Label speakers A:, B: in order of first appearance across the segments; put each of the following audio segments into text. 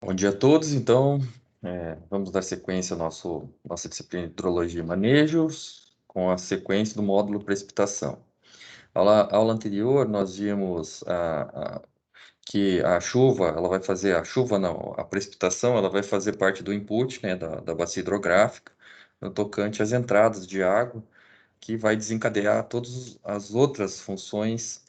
A: Bom dia a todos. Então, vamos dar sequência à nossa disciplina de hidrologia e manejos, com a sequência do módulo precipitação. Aula anterior, nós vimos que a chuva, ela vai fazer, a chuva não, a precipitação, ela vai fazer parte do input, né, da bacia hidrográfica, no tocante às entradas de água, que vai desencadear todas as outras funções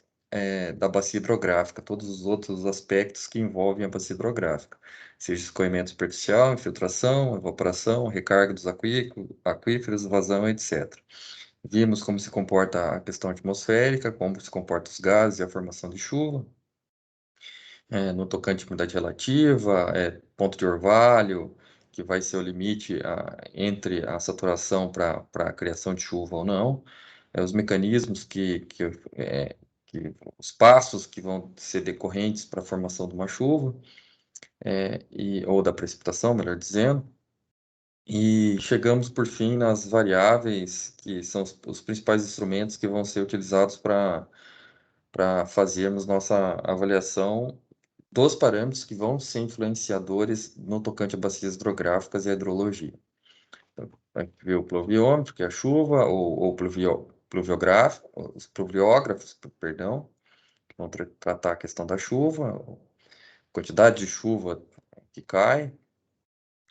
A: da bacia hidrográfica, todos os outros aspectos que envolvem a bacia hidrográfica, seja escoamento superficial, infiltração, evaporação, recarga dos aquíferos, vazão, etc. Vimos como se comporta a questão atmosférica, como se comportam os gases e a formação de chuva, no tocante à umidade relativa, ponto de orvalho, que vai ser o limite entre a saturação para a criação de chuva ou não, os mecanismos os passos que vão ser decorrentes para a formação de uma chuva, ou da precipitação, melhor dizendo, e chegamos, por fim, nas variáveis, que são os principais instrumentos que vão ser utilizados para fazermos nossa avaliação dos parâmetros que vão ser influenciadores no tocante a bacias hidrográficas e a hidrologia. Então, a gente vê o pluviômetro, que é a chuva, ou pluviográfico, os pluviógrafos, perdão, que vão tratar a questão da chuva, quantidade de chuva que cai,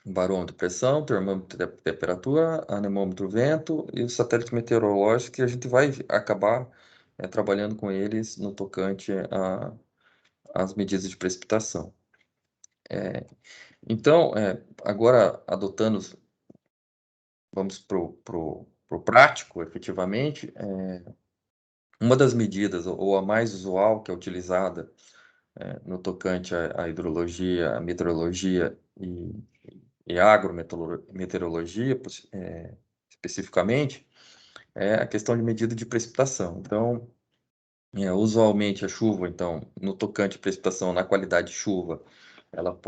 A: barômetro de pressão, termômetro de temperatura, anemômetro vento e o satélite meteorológico, que a gente vai acabar trabalhando com eles no tocante às medidas de precipitação. Então, agora adotando, vamos para o prático, efetivamente, uma das medidas, ou a mais usual, que é utilizada no tocante à hidrologia, à meteorologia e agrometeorologia, especificamente, é a questão de medida de precipitação. Então, usualmente a chuva, então, no tocante à precipitação, na qualidade de chuva, ela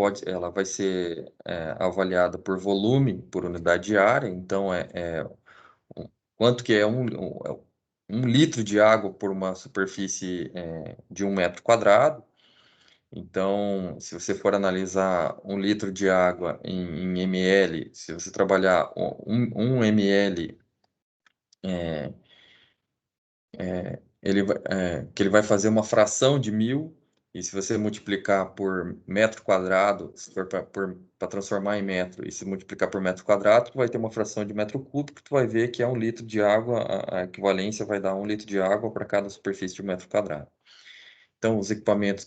A: vai ser avaliada por volume, por unidade de área, então quanto que é um litro de água por uma superfície de 1 metro quadrado. Então, se você for analisar 1 litro de água em ml, se você trabalhar 1 ml, que ele vai fazer uma fração de 1000, e se você multiplicar por metro quadrado, se for para transformar em metro, e se multiplicar por metro quadrado, tu vai ter uma fração de metro cúbico, tu vai ver que é 1 litro de água, a equivalência vai dar 1 litro de água para cada superfície de 1 metro quadrado. Então, os equipamentos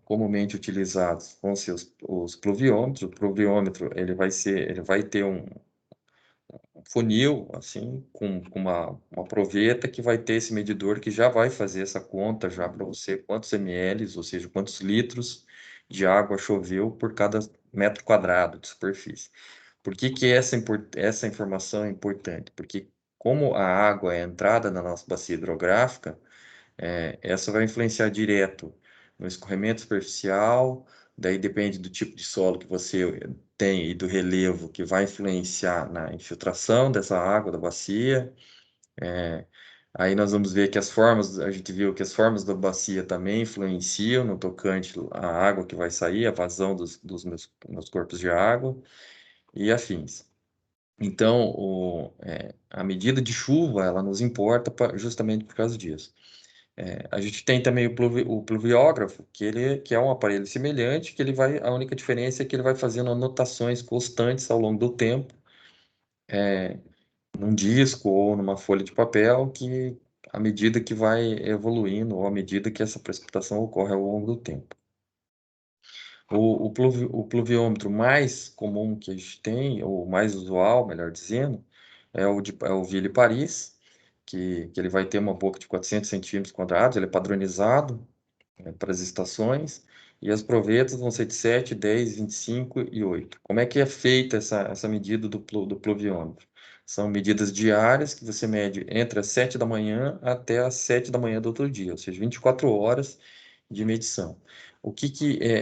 A: comumente utilizados vão ser os pluviômetros. O pluviômetro ele vai ter um funil, assim, com uma proveta que vai ter esse medidor que já vai fazer essa conta já para você quantos ml, ou seja, quantos litros de água choveu por cada metro quadrado de superfície. Por que que essa informação é importante? Porque como a água é entrada na nossa bacia hidrográfica, essa vai influenciar direto no escorrimento superficial, daí depende do tipo de solo que você tem e do relevo que vai influenciar na infiltração dessa água da bacia. Aí nós vamos ver que a gente viu que as formas da bacia também influenciam no tocante à água que vai sair, a vazão dos meus corpos de água e afins. Então, a medida de chuva, ela nos importa justamente por causa disso. A gente tem também o pluviógrafo, que é um aparelho semelhante, a única diferença é que ele vai fazendo anotações constantes ao longo do tempo, num disco ou numa folha de papel, que à medida que vai evoluindo, ou à medida que essa precipitação ocorre ao longo do tempo. O pluviômetro mais comum que a gente tem, ou mais usual, melhor dizendo, é o Ville Paris, que ele vai ter uma boca de 400 centímetros quadrados, ele é padronizado para as estações, e as provetas vão ser de 7, 10, 25 e 8. Como é que é feita essa medida do pluviômetro? São medidas diárias que você mede entre as 7 da manhã até as 7 da manhã do outro dia, ou seja, 24 horas de medição. O que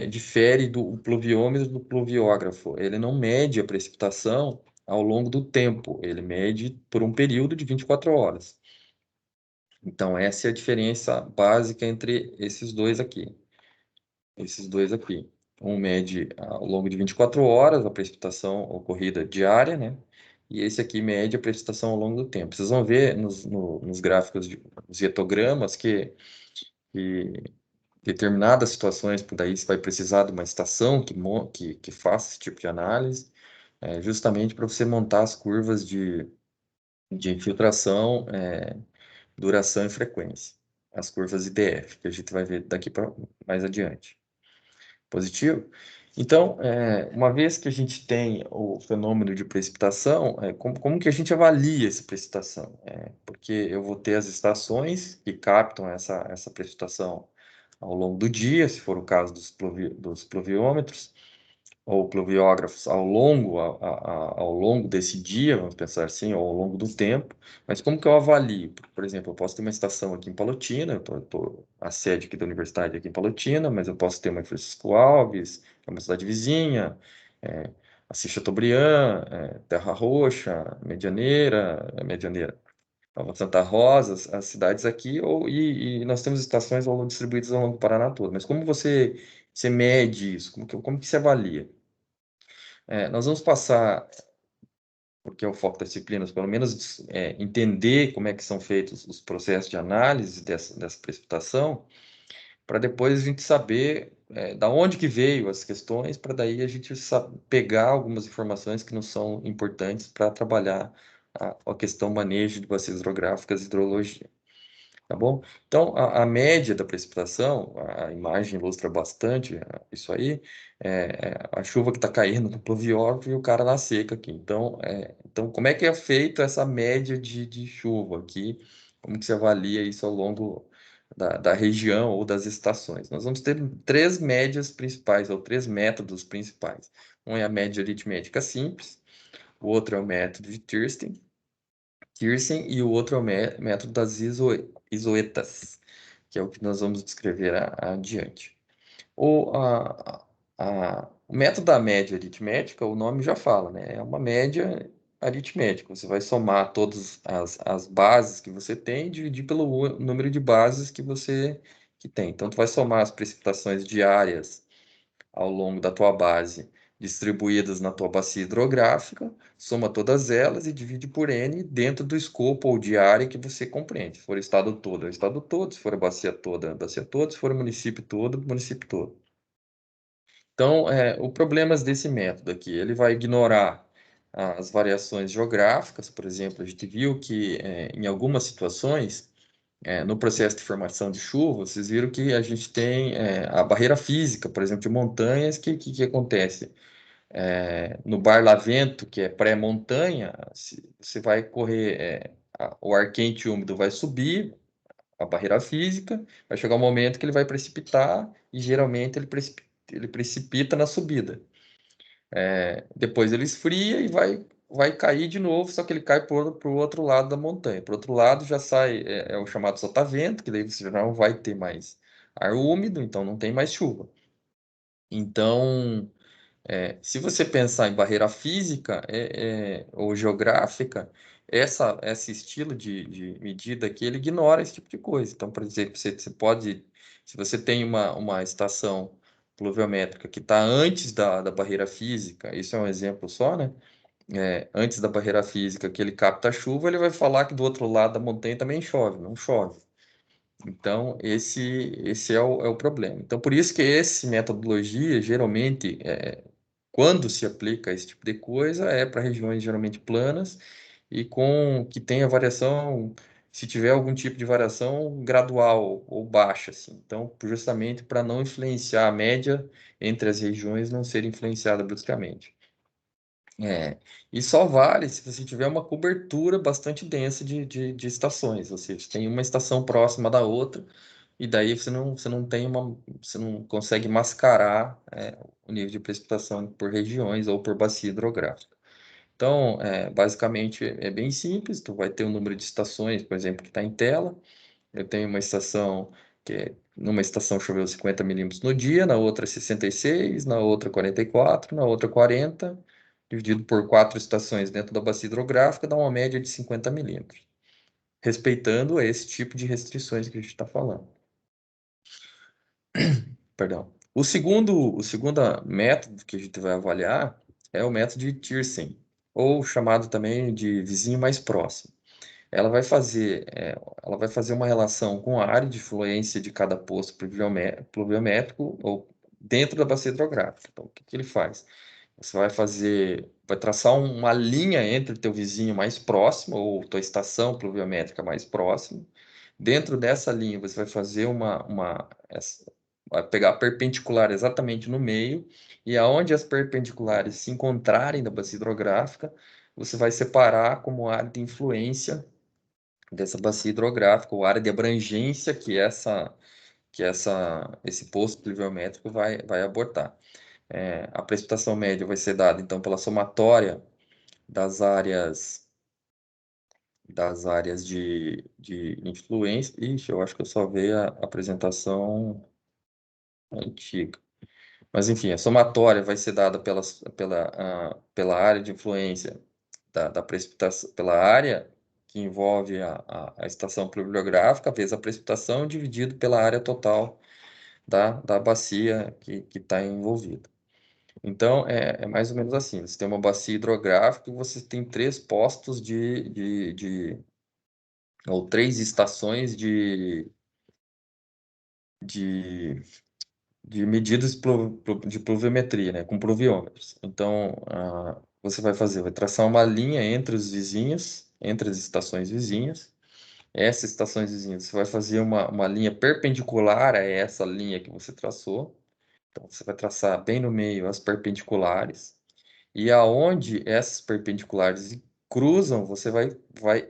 A: difere do pluviômetro do pluviógrafo? Ele não mede a precipitação ao longo do tempo, ele mede por um período de 24 horas. Então, essa é a diferença básica entre esses dois aqui. Um mede ao longo de 24 horas a precipitação ocorrida diária, né? E esse aqui mede a precipitação ao longo do tempo. Vocês vão ver nos gráficos, nos hietogramas, que determinadas situações, por daí você vai precisar de uma estação que faça esse tipo de análise, justamente para você montar as curvas de infiltração, duração e frequência. As curvas IDF, que a gente vai ver daqui para mais adiante. Positivo? Então, uma vez que a gente tem o fenômeno de precipitação, como que a gente avalia essa precipitação? Porque eu vou ter as estações que captam essa precipitação ao longo do dia, se for o caso dos pluviômetros, ou pluviógrafos ao longo desse dia, vamos pensar assim, ou ao longo do tempo. Mas como que eu avalio? Por exemplo, eu posso ter uma estação aqui em Palotina, a sede aqui da universidade é aqui em Palotina, mas eu posso ter uma em Francisco Alves, que é uma cidade vizinha, é, Assis Chateaubriand, Terra Roxa, Medianeira, Nova Santa Rosa, as cidades aqui, e nós temos estações distribuídas ao longo do Paraná todo. Mas como você mede isso? Como que você avalia? Nós vamos passar, porque é o foco das disciplinas, pelo menos entender como é que são feitos os processos de análise dessa precipitação, para depois a gente saber da onde que veio as questões, para daí a gente pegar algumas informações que não são importantes para trabalhar a questão manejo de bacias hidrográficas e hidrologia. Tá bom? Então, a média da precipitação, a imagem ilustra bastante isso aí, a chuva que está caindo no pluviômetro e o cara na seca aqui. Então, como é que é feita essa média de chuva aqui? Como que se avalia isso ao longo da região ou das estações? Nós vamos ter três médias principais, ou três métodos principais. Um é a média aritmética simples, o outro é o método de Kirsten, e o outro é o método das isoetas, que é o que nós vamos descrever adiante. O método da média aritmética, o nome já fala, né? É uma média aritmética. Você vai somar todas as bases que você tem e dividir pelo número de bases que tem. Então, tu vai somar as precipitações diárias ao longo da tua base, distribuídas na tua bacia hidrográfica, soma todas elas e divide por N dentro do escopo ou de área que você compreende. Se for o estado todo, é o estado todo, se for a bacia toda, é a bacia toda, se for o município todo, é o município todo. Então, o problema desse método aqui, ele vai ignorar as variações geográficas, por exemplo, a gente viu que em algumas situações, no processo de formação de chuva, vocês viram que a gente tem a barreira física, por exemplo, de montanhas, que acontece? No Barlavento, que é pré-montanha, você vai correr, o ar quente e úmido vai subir, a barreira física, vai chegar um momento que ele vai precipitar, e geralmente ele precipita na subida. Depois ele esfria e vai cair de novo, só que ele cai para o outro lado da montanha. Para o outro lado já sai, o chamado sotavento, que daí você já não vai ter mais ar úmido, então não tem mais chuva. Então, se você pensar em barreira física ou geográfica, esse estilo de medida aqui, ele ignora esse tipo de coisa. Então, por exemplo, você pode, se você tem uma estação pluviométrica que está antes da barreira física, isso é um exemplo só, né? Antes da barreira física que ele capta a chuva, ele vai falar que do outro lado da montanha também chove, não chove. Então, esse é o problema. Então, por isso que essa metodologia, geralmente, quando se aplica esse tipo de coisa, é para regiões geralmente planas e com que tenha variação, se tiver algum tipo de variação gradual ou baixa, assim. Então, justamente para não influenciar a média entre as regiões, não ser influenciada bruscamente. E só vale se você tiver uma cobertura bastante densa de estações, ou seja, tem uma estação próxima da outra, e daí você não consegue mascarar o nível de precipitação por regiões ou por bacia hidrográfica. Então, basicamente é bem simples, tu vai ter um número de estações, por exemplo, que está em tela. Eu tenho uma estação numa estação choveu 50 milímetros no dia, na outra 66, na outra 44, na outra 40, dividido por quatro estações dentro da bacia hidrográfica, dá uma média de 50 milímetros, respeitando esse tipo de restrições que a gente está falando. Perdão. O segundo método que a gente vai avaliar é o método de Thiersen, ou chamado também de vizinho mais próximo. Ela vai fazer uma relação com a área de fluência de cada poço pluviométrico ou dentro da bacia hidrográfica. Então, o que que ele faz? Você vai traçar uma linha entre o teu vizinho mais próximo ou tua estação pluviométrica mais próxima. Dentro dessa linha, você vai fazer vai pegar a perpendicular exatamente no meio e aonde as perpendiculares se encontrarem da bacia hidrográfica, você vai separar como área de influência dessa bacia hidrográfica, ou área de abrangência esse poço pluviométrico vai abortar. A precipitação média vai ser dada, então, pela somatória das áreas de influência. Ixi, eu acho que eu só vi a apresentação antiga. Mas, enfim, a somatória vai ser dada pela área de influência da precipitação, pela área que envolve a estação pluviográfica, vezes a precipitação, dividido pela área total da bacia que está envolvida. Então, é mais ou menos assim. Você tem uma bacia hidrográfica e você tem três postos ou três estações de, de medidas de pluviometria, né, com pluviômetros. Então, você vai traçar uma linha entre os vizinhos, entre as estações vizinhas. Essas estações vizinhas, você vai fazer uma linha perpendicular a essa linha que você traçou. Então, você vai traçar bem no meio as perpendiculares. E aonde essas perpendiculares cruzam, você vai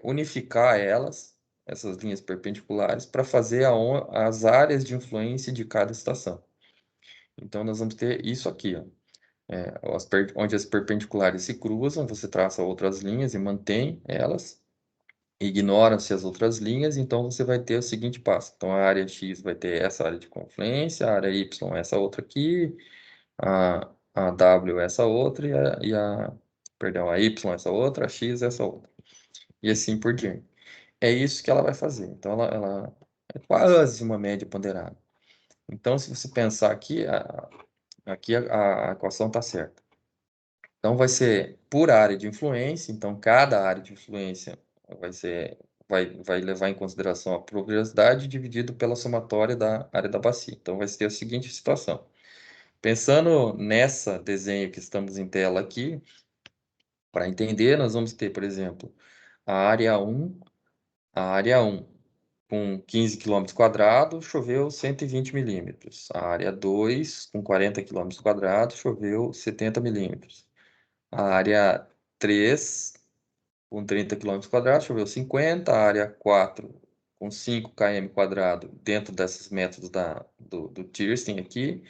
A: unificar essas linhas perpendiculares, para fazer as áreas de influência de cada estação. Então, nós vamos ter isso aqui, ó. Onde as perpendiculares se cruzam, você traça outras linhas e mantém elas. Ignoram-se as outras linhas, então você vai ter o seguinte passo. Então, a área X vai ter essa área de confluência, a área Y essa outra aqui, a W essa outra perdão, a Y essa outra, a X essa outra. E assim por diante. É isso que ela vai fazer. Então, ela é quase uma média ponderada. Então, se você pensar aqui a equação está certa. Então, vai ser por área de influência. Então, cada área de influência vai levar em consideração a probabilidade dividido pela somatória da área da bacia. Então, vai ser a seguinte situação. Pensando nessa desenho que estamos em tela aqui, para entender, nós vamos ter, por exemplo, a área 1, a área 1 com 15 quilômetros quadrados, choveu 120 milímetros. A área 2, com 40 quilômetros quadrados, choveu 70 milímetros. A área 3, com 30 quilômetros quadrados, choveu 50. A área 4, com 5 km quadrado, dentro desses métodos do Thiersen aqui,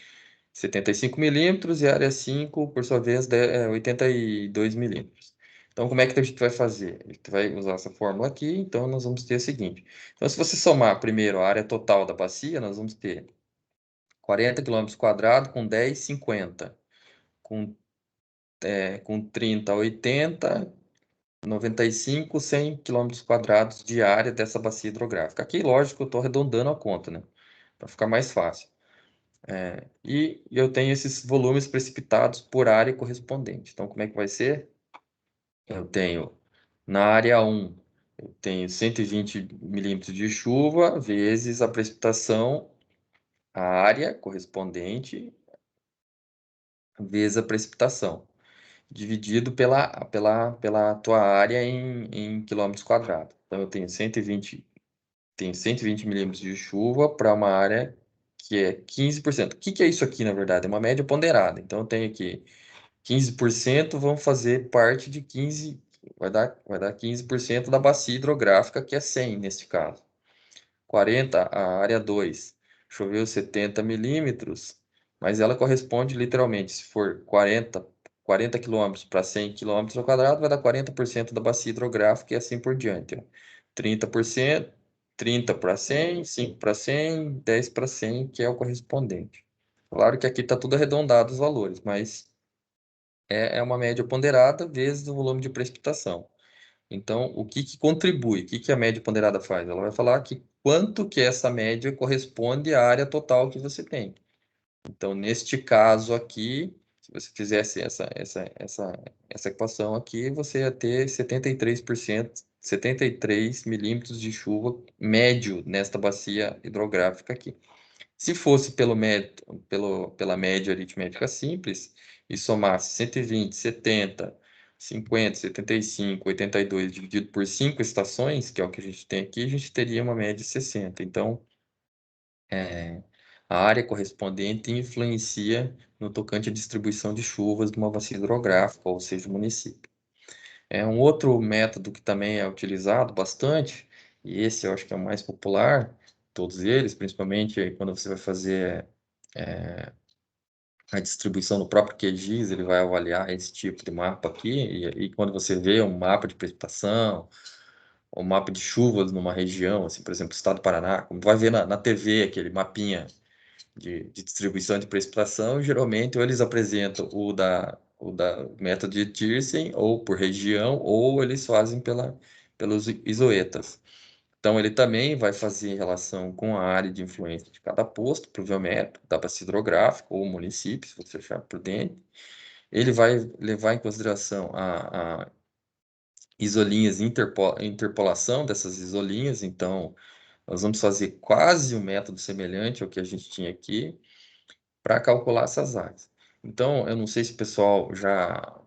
A: 75 milímetros, e a área 5, por sua vez, 82 milímetros. Então, como é que a gente vai fazer? A gente vai usar essa fórmula aqui, então nós vamos ter o seguinte. Então, se você somar primeiro a área total da bacia, nós vamos ter 40 quilômetros quadrados com 10, 50. Com 30, 80, 95, 100 quilômetros quadrados de área dessa bacia hidrográfica. Aqui, lógico, eu estou arredondando a conta, né? Para ficar mais fácil. E eu tenho esses volumes precipitados por área correspondente. Então, como é que vai ser? Eu tenho, na área 1, eu tenho 120 milímetros de chuva, vezes a precipitação, a área correspondente, vezes a precipitação, dividido pela tua área em quilômetros quadrados. Então, eu tenho 120 milímetros de chuva para uma área que é 15%. O que que é isso aqui, na verdade? É uma média ponderada. Então, eu tenho aqui 15% vão fazer parte de 15, vai dar 15% da bacia hidrográfica, que é 100 neste caso. 40, a área 2, choveu 70 milímetros, mas ela corresponde literalmente, se for 40 quilômetros para 100 quilômetros ao quadrado, vai dar 40% da bacia hidrográfica e assim por diante. Ó. 30%, 30 para 100, 5 para 100, 10 para 100, que é o correspondente. Claro que aqui está tudo arredondado os valores, mas é uma média ponderada vezes o volume de precipitação. Então, o que que contribui? O que que a média ponderada faz? Ela vai falar que quanto que essa média corresponde à área total que você tem. Então, neste caso aqui, se você fizesse essa equação aqui, você ia ter 73%, 73 milímetros de chuva médio nesta bacia hidrográfica aqui. Se fosse pela média aritmética simples e somasse 120, 70, 50, 75, 82 dividido por 5 estações, que é o que a gente tem aqui, a gente teria uma média de 60. Então, a área correspondente influencia no tocante à distribuição de chuvas de uma bacia hidrográfica, ou seja, o município. Um outro método que também é utilizado bastante, e esse eu acho que é o mais popular, todos eles, principalmente quando você vai fazer a distribuição no próprio QGIS, ele vai avaliar esse tipo de mapa aqui, e quando você vê um mapa de precipitação, ou um mapa de chuvas numa região, assim, por exemplo, o estado do Paraná, como vai ver na TV, aquele mapinha de distribuição de precipitação, geralmente ou eles apresentam o da método de Thiessen, ou por região, ou eles fazem pelos isoetas. Então, ele também vai fazer em relação com a área de influência de cada posto pluviométrico, da bacia hidrográfica ou município, se você achar prudente. Ele vai levar em consideração a isolinhas, interpolação dessas isolinhas. Então, nós vamos fazer quase um método semelhante ao que a gente tinha aqui para calcular essas áreas. Então, eu não sei se o pessoal já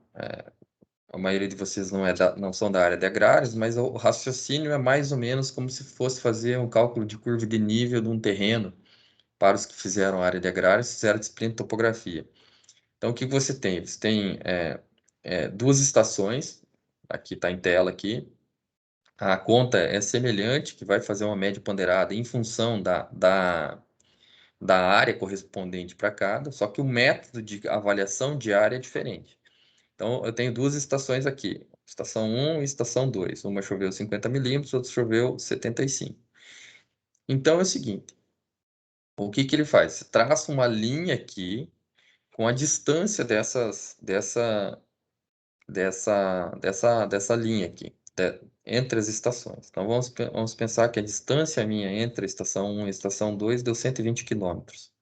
A: a maioria de vocês não são da área de agrários, mas o raciocínio é mais ou menos como se fosse fazer um cálculo de curva de nível de um terreno para os que fizeram a área de agrários, fizeram a disciplina de topografia. Então, o que você tem? Você tem duas estações, aqui está em tela aqui, a conta é semelhante, que vai fazer uma média ponderada em função da área correspondente para cada, só que o método de avaliação de área é diferente. Então, eu tenho duas estações aqui, estação 1 e estação 2. Uma choveu 50 milímetros, outra choveu 75. Então, é o seguinte, o que ele faz? Você traça uma linha aqui com a distância dessa linha aqui, entre as estações. Então, vamos pensar que a distância minha entre a estação 1 e a estação 2 deu 120 quilômetros.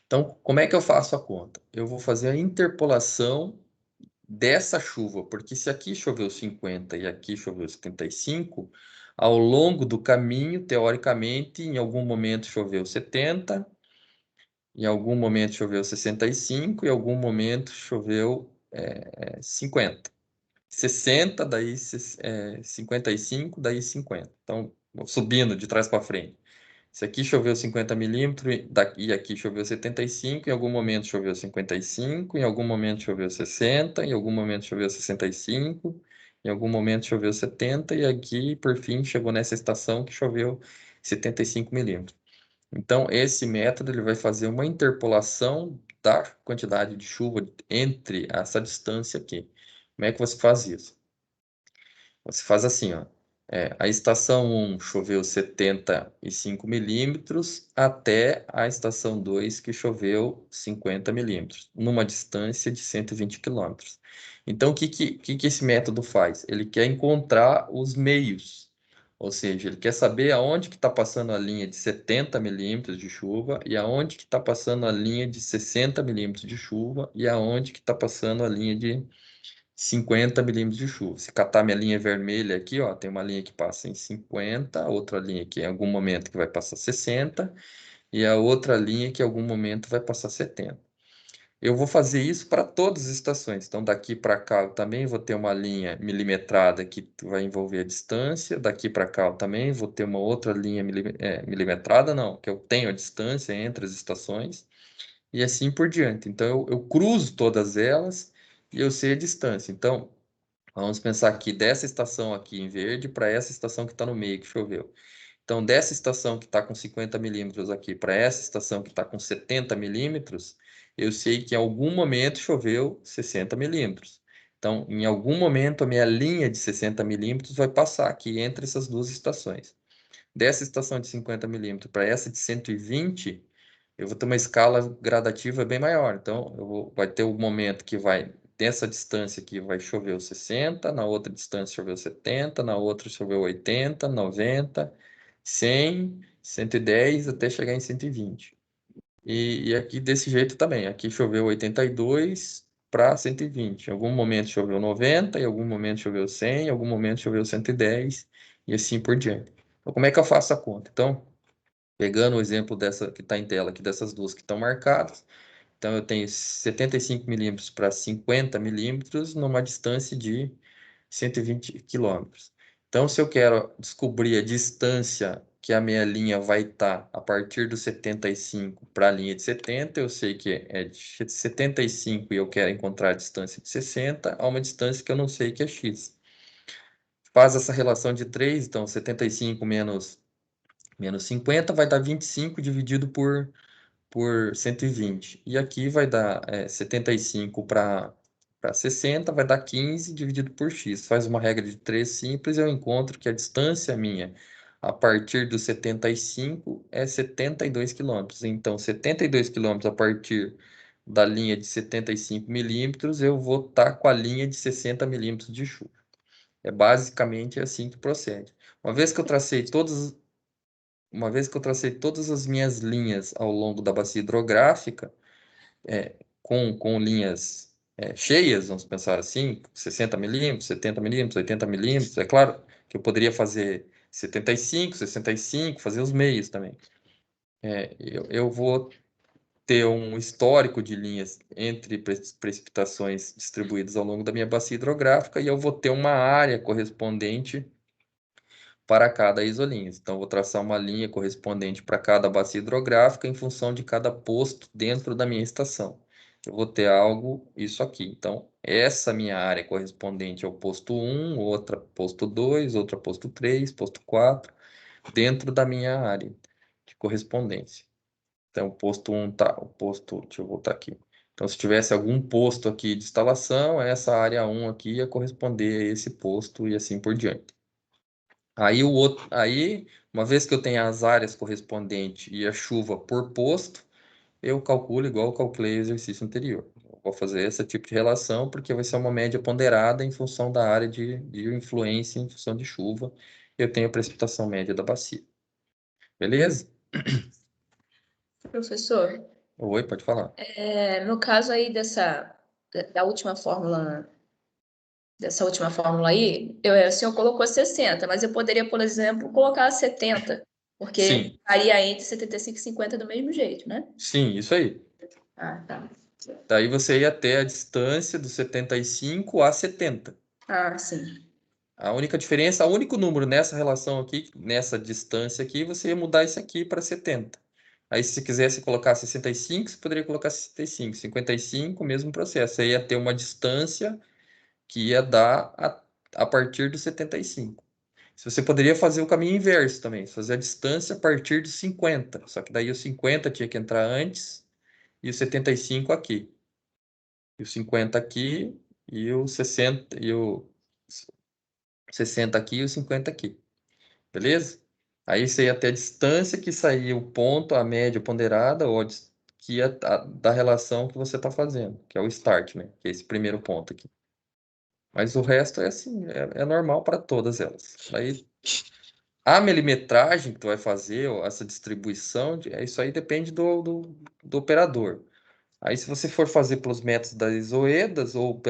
A: Então, como é que eu faço a conta? Eu vou fazer a interpolação dessa chuva, porque se aqui choveu 50 e aqui choveu 75, ao longo do caminho, teoricamente, em algum momento choveu 70, em algum momento choveu 65, em algum momento choveu 50. 60, daí 55, daí 50. Então, subindo de trás para frente. Se aqui choveu 50 milímetros e aqui choveu 75, em algum momento choveu 55, em algum momento choveu 60, em algum momento choveu 65, em algum momento choveu 70, e aqui, por fim, chegou nessa estação que choveu 75 milímetros. Então, esse método ele vai fazer uma interpolação da quantidade de chuva entre essa distância aqui. Como é que você faz isso? Você faz assim, ó. A estação 1 choveu 75 milímetros até a estação 2 que choveu 50 milímetros, numa distância de 120 quilômetros. Então, o que esse método faz? Ele quer encontrar os meios, ou seja, ele quer saber aonde que está passando a linha de 70 milímetros de chuva e aonde que está passando a linha de 60 milímetros de chuva e aonde que está passando a linha de 50 milímetros de chuva. Se catar minha linha vermelha aqui, ó, tem uma linha que passa em 50, outra linha que em algum momento que vai passar 60, e a outra linha que em algum momento vai passar 70. Eu vou fazer isso para todas as estações. Então, daqui para cá eu também vou ter uma linha milimetrada que vai envolver a distância. Daqui para cá eu também vou ter uma outra linha milimetrada, não, que eu tenho a distância entre as estações. E assim por diante. Então, eu cruzo todas elas e eu sei a distância. Então, vamos pensar aqui dessa estação aqui em verde para essa estação que está no meio, que choveu. Então, dessa estação que está com 50 milímetros aqui para essa estação que está com 70 milímetros, eu sei que em algum momento choveu 60 milímetros. Então, em algum momento, a minha linha de 60 milímetros vai passar aqui entre essas duas estações. Dessa estação de 50 milímetros para essa de 120, eu vou ter uma escala gradativa bem maior. Então, vai ter um momento que vai, dessa distância aqui, vai chover os 60, na outra distância choveu 70, na outra choveu 80, 90, 100, 110, até chegar em 120. E aqui desse jeito também. Aqui choveu 82 para 120. Em algum momento choveu 90, em algum momento choveu 100, em algum momento choveu 110 e assim por diante. Então, como é que eu faço a conta? Então, pegando o exemplo dessa que está em tela aqui, dessas duas que estão marcadas, então eu tenho 75 milímetros para 50 milímetros numa distância de 120 quilômetros. Então, se eu quero descobrir a distância que a minha linha vai estar a partir do 75 para a linha de 70, eu sei que é de 75 e eu quero encontrar a distância de 60 a uma distância que eu não sei que é x. Faz essa relação de 3, então 75 menos 50 vai dar 25 dividido por 120. E aqui vai dar 75 para 60, vai dar 15 dividido por x. Faz uma regra de 3 simples, eu encontro que a distância minha a partir do 75 é 72 quilômetros. Então, 72 quilômetros a partir da linha de 75 milímetros, eu vou estar com a linha de 60 milímetros de chuva. É basicamente assim que procede. Uma vez que eu tracei todas, uma vez que eu tracei todas as minhas linhas ao longo da bacia hidrográfica, com linhas cheias, vamos pensar assim, 60 milímetros, 70 milímetros, 80 milímetros, é claro que eu poderia fazer 75, 65, fazer os meios também. Eu vou ter um histórico de linhas entre precipitações distribuídas ao longo da minha bacia hidrográfica e eu vou ter uma área correspondente para cada isolinhas. Então, vou traçar uma linha correspondente para cada bacia hidrográfica em função de cada posto dentro da minha estação. Eu vou ter algo, isso aqui. Então, essa minha área correspondente ao posto 1, outra posto 2, outra posto 3, posto 4, dentro da minha área de correspondência. Então, o posto 1 tá, o posto, deixa eu voltar aqui. Então, se tivesse algum posto aqui de instalação, essa área 1 aqui ia corresponder a esse posto e assim por diante. Aí, uma vez que eu tenho as áreas correspondentes e a chuva por posto, eu calculo igual eu calculei o exercício anterior. Eu vou fazer esse tipo de relação porque vai ser uma média ponderada em função da área de influência em função de chuva. Eu tenho a precipitação média da bacia. Beleza?
B: Professor,
A: Oi, pode falar.
B: no caso aí da última fórmula, dessa última fórmula aí, o senhor colocou 60, mas eu poderia, por exemplo, colocar 70, porque
A: Sim,
B: estaria entre 75 e 50 do mesmo jeito, né?
A: sim, isso aí.
B: Ah, tá.
A: Daí você ia ter a distância do 75 a 70.
B: Ah, sim.
A: A única diferença, o único número nessa relação aqui, nessa distância aqui, você ia mudar isso aqui para 70. Aí, se você quisesse colocar 65, você poderia colocar 65. 55, mesmo processo. Você ia ter uma distância que ia dar a partir do 75. Se você poderia fazer o caminho inverso também, fazer a distância a partir dos 50. Só que daí o 50 tinha que entrar antes e o 75 aqui. E o 50 aqui e o 60 e o 60 aqui e o 50 aqui. Beleza? Aí você ia ter a distância que saía o ponto, a média ponderada, ou que ia da relação que você está fazendo, que é o start, né? Que é esse primeiro ponto aqui. Mas o resto é assim, é normal para todas elas. Aí a milimetragem que tu vai fazer, ou essa distribuição, isso aí depende do operador. Aí, se você for fazer pelos métodos das isoedas ou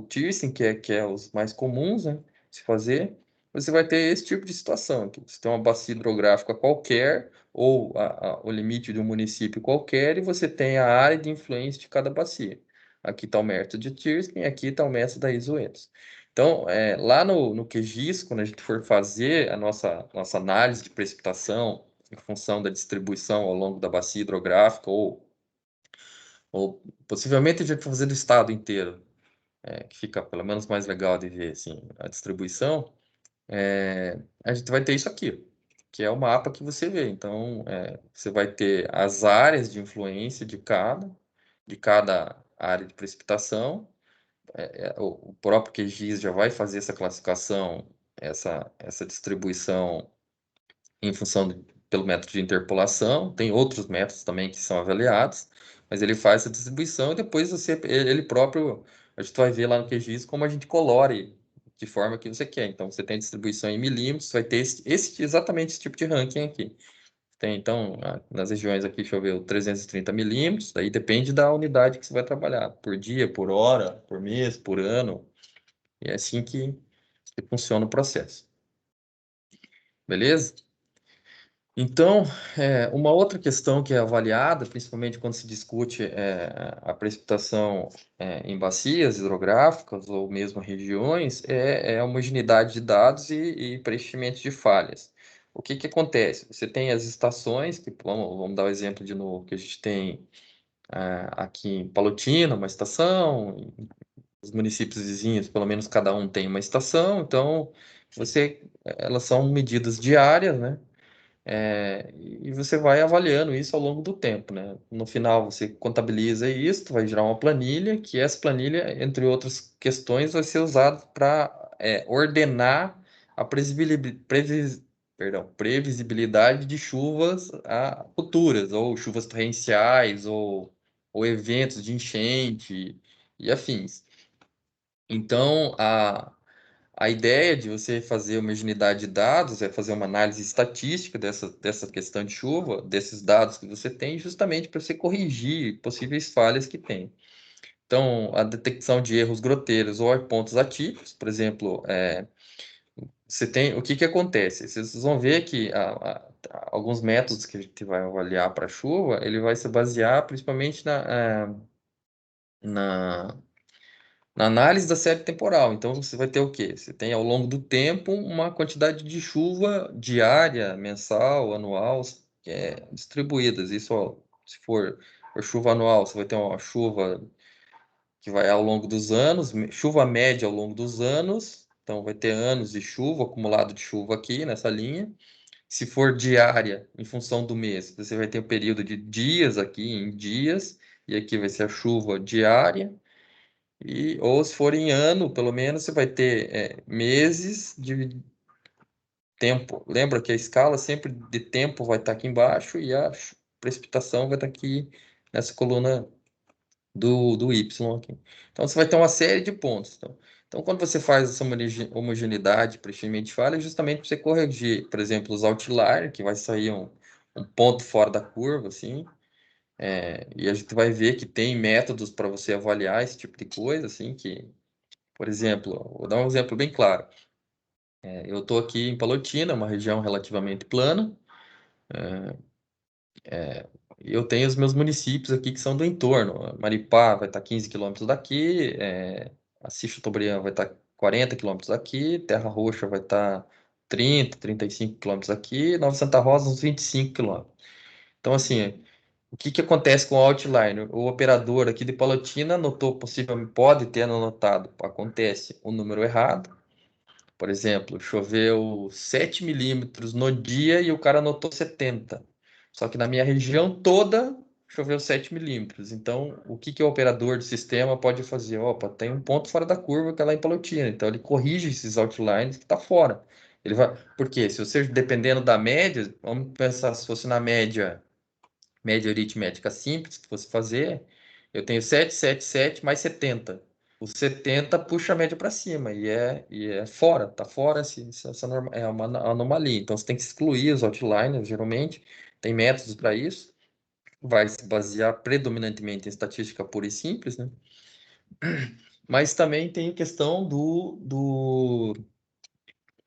A: Thiessen, que é os mais comuns, né, se fazer, você vai ter esse tipo de situação. Que você tem uma bacia hidrográfica qualquer, ou o limite de um município qualquer, e você tem a área de influência de cada bacia. Aqui está o método de Thiessen, e aqui está o método da isoedas. Então, lá no QGIS, quando a gente for fazer a nossa análise de precipitação em função da distribuição ao longo da bacia hidrográfica ou possivelmente a gente vai fazer do estado inteiro, que fica pelo menos mais legal de ver assim, a distribuição, a gente vai ter isso aqui, que é o mapa que você vê. Então, você vai ter as áreas de influência de cada área de precipitação. O próprio QGIS já vai fazer essa classificação, essa distribuição em função pelo método de interpolação. Tem outros métodos também que são avaliados, mas ele faz essa distribuição e depois ele próprio, a gente vai ver lá no QGIS como a gente colore de forma que você quer. Então, você tem a distribuição em milímetros, vai ter exatamente esse tipo de ranking aqui. tem, então, nas regiões aqui choveu 330 milímetros, daí depende da unidade que você vai trabalhar, por dia, por hora, por mês, por ano, e é assim que funciona o processo. Beleza? Então, uma outra questão que é avaliada, principalmente quando se discute a precipitação em bacias hidrográficas ou mesmo regiões, é a homogeneidade de dados e preenchimento de falhas. O que que acontece? Você tem as estações, que vamos dar o exemplo de novo, que a gente tem aqui em Palotina, uma estação, em os municípios vizinhos, pelo menos cada um tem uma estação, então elas são medidas diárias, né? E você vai avaliando isso ao longo do tempo, né? No final, você contabiliza isso, vai gerar uma planilha, que essa planilha, entre outras questões, vai ser usada para ordenar a previsibilidade de chuvas futuras, ou chuvas torrenciais, ou eventos de enchente e afins. Então, a ideia de você fazer uma unidade de dados é fazer uma análise estatística dessa questão de chuva, desses dados que você tem, justamente para você corrigir possíveis falhas que tem. Então, a detecção de erros groteiros ou pontos atípicos, por exemplo, você tem, o que que acontece? Vocês vão ver que alguns métodos que a gente vai avaliar para chuva, ele vai se basear principalmente na na análise da série temporal. Então, você vai ter o quê? Você tem ao longo do tempo uma quantidade de chuva diária, mensal, anual, distribuídas. Isso, ó, se for chuva anual, você vai ter uma chuva que vai ao longo dos anos, chuva média ao longo dos anos. Então, vai ter anos de chuva, acumulado de chuva aqui nessa linha. Se for diária, em função do mês, você vai ter o período de dias aqui em dias, e aqui vai ser a chuva diária. Ou se for em ano, pelo menos você vai ter meses de tempo. Lembra que a escala sempre de tempo vai estar aqui embaixo e a precipitação vai estar aqui nessa coluna do Y aqui. Então você vai ter uma série de pontos. Então quando você faz essa homogeneidade, preenchimento de falha, é justamente para você corrigir, por exemplo, os outliers, que vai sair um ponto fora da curva, assim. E a gente vai ver que tem métodos para você avaliar esse tipo de coisa, assim, que por exemplo, vou dar um exemplo bem claro. Eu estou aqui em Palotina, uma região relativamente plana, e eu tenho os meus municípios aqui que são do entorno. Maripá vai estar 15 quilômetros daqui, Assis Chateaubriand vai estar 40 quilômetros daqui, Terra Roxa vai estar 35 quilômetros daqui, Nova Santa Rosa uns 25 quilômetros. Então, assim, o que que acontece com o outline? O operador aqui de Palotina anotou, possivelmente pode ter anotado, acontece o número errado. Por exemplo, choveu 7 milímetros no dia e o cara anotou 70. Só que na minha região toda choveu 7 milímetros. Então, o que que o operador do sistema pode fazer? Opa, tem um ponto fora da curva que é lá em Palotina. Então, ele corrige esses outlines que está fora. Ele vai... Por quê? Se você, dependendo da média, vamos pensar se fosse na média aritmética simples que fosse fazer, eu tenho 777 mais 70. O 70 puxa a média para cima e é fora, tá fora é uma anomalia. Então você tem que excluir os outliners, geralmente, tem métodos para isso, vai se basear predominantemente em estatística pura e simples, né? Mas também tem a questão do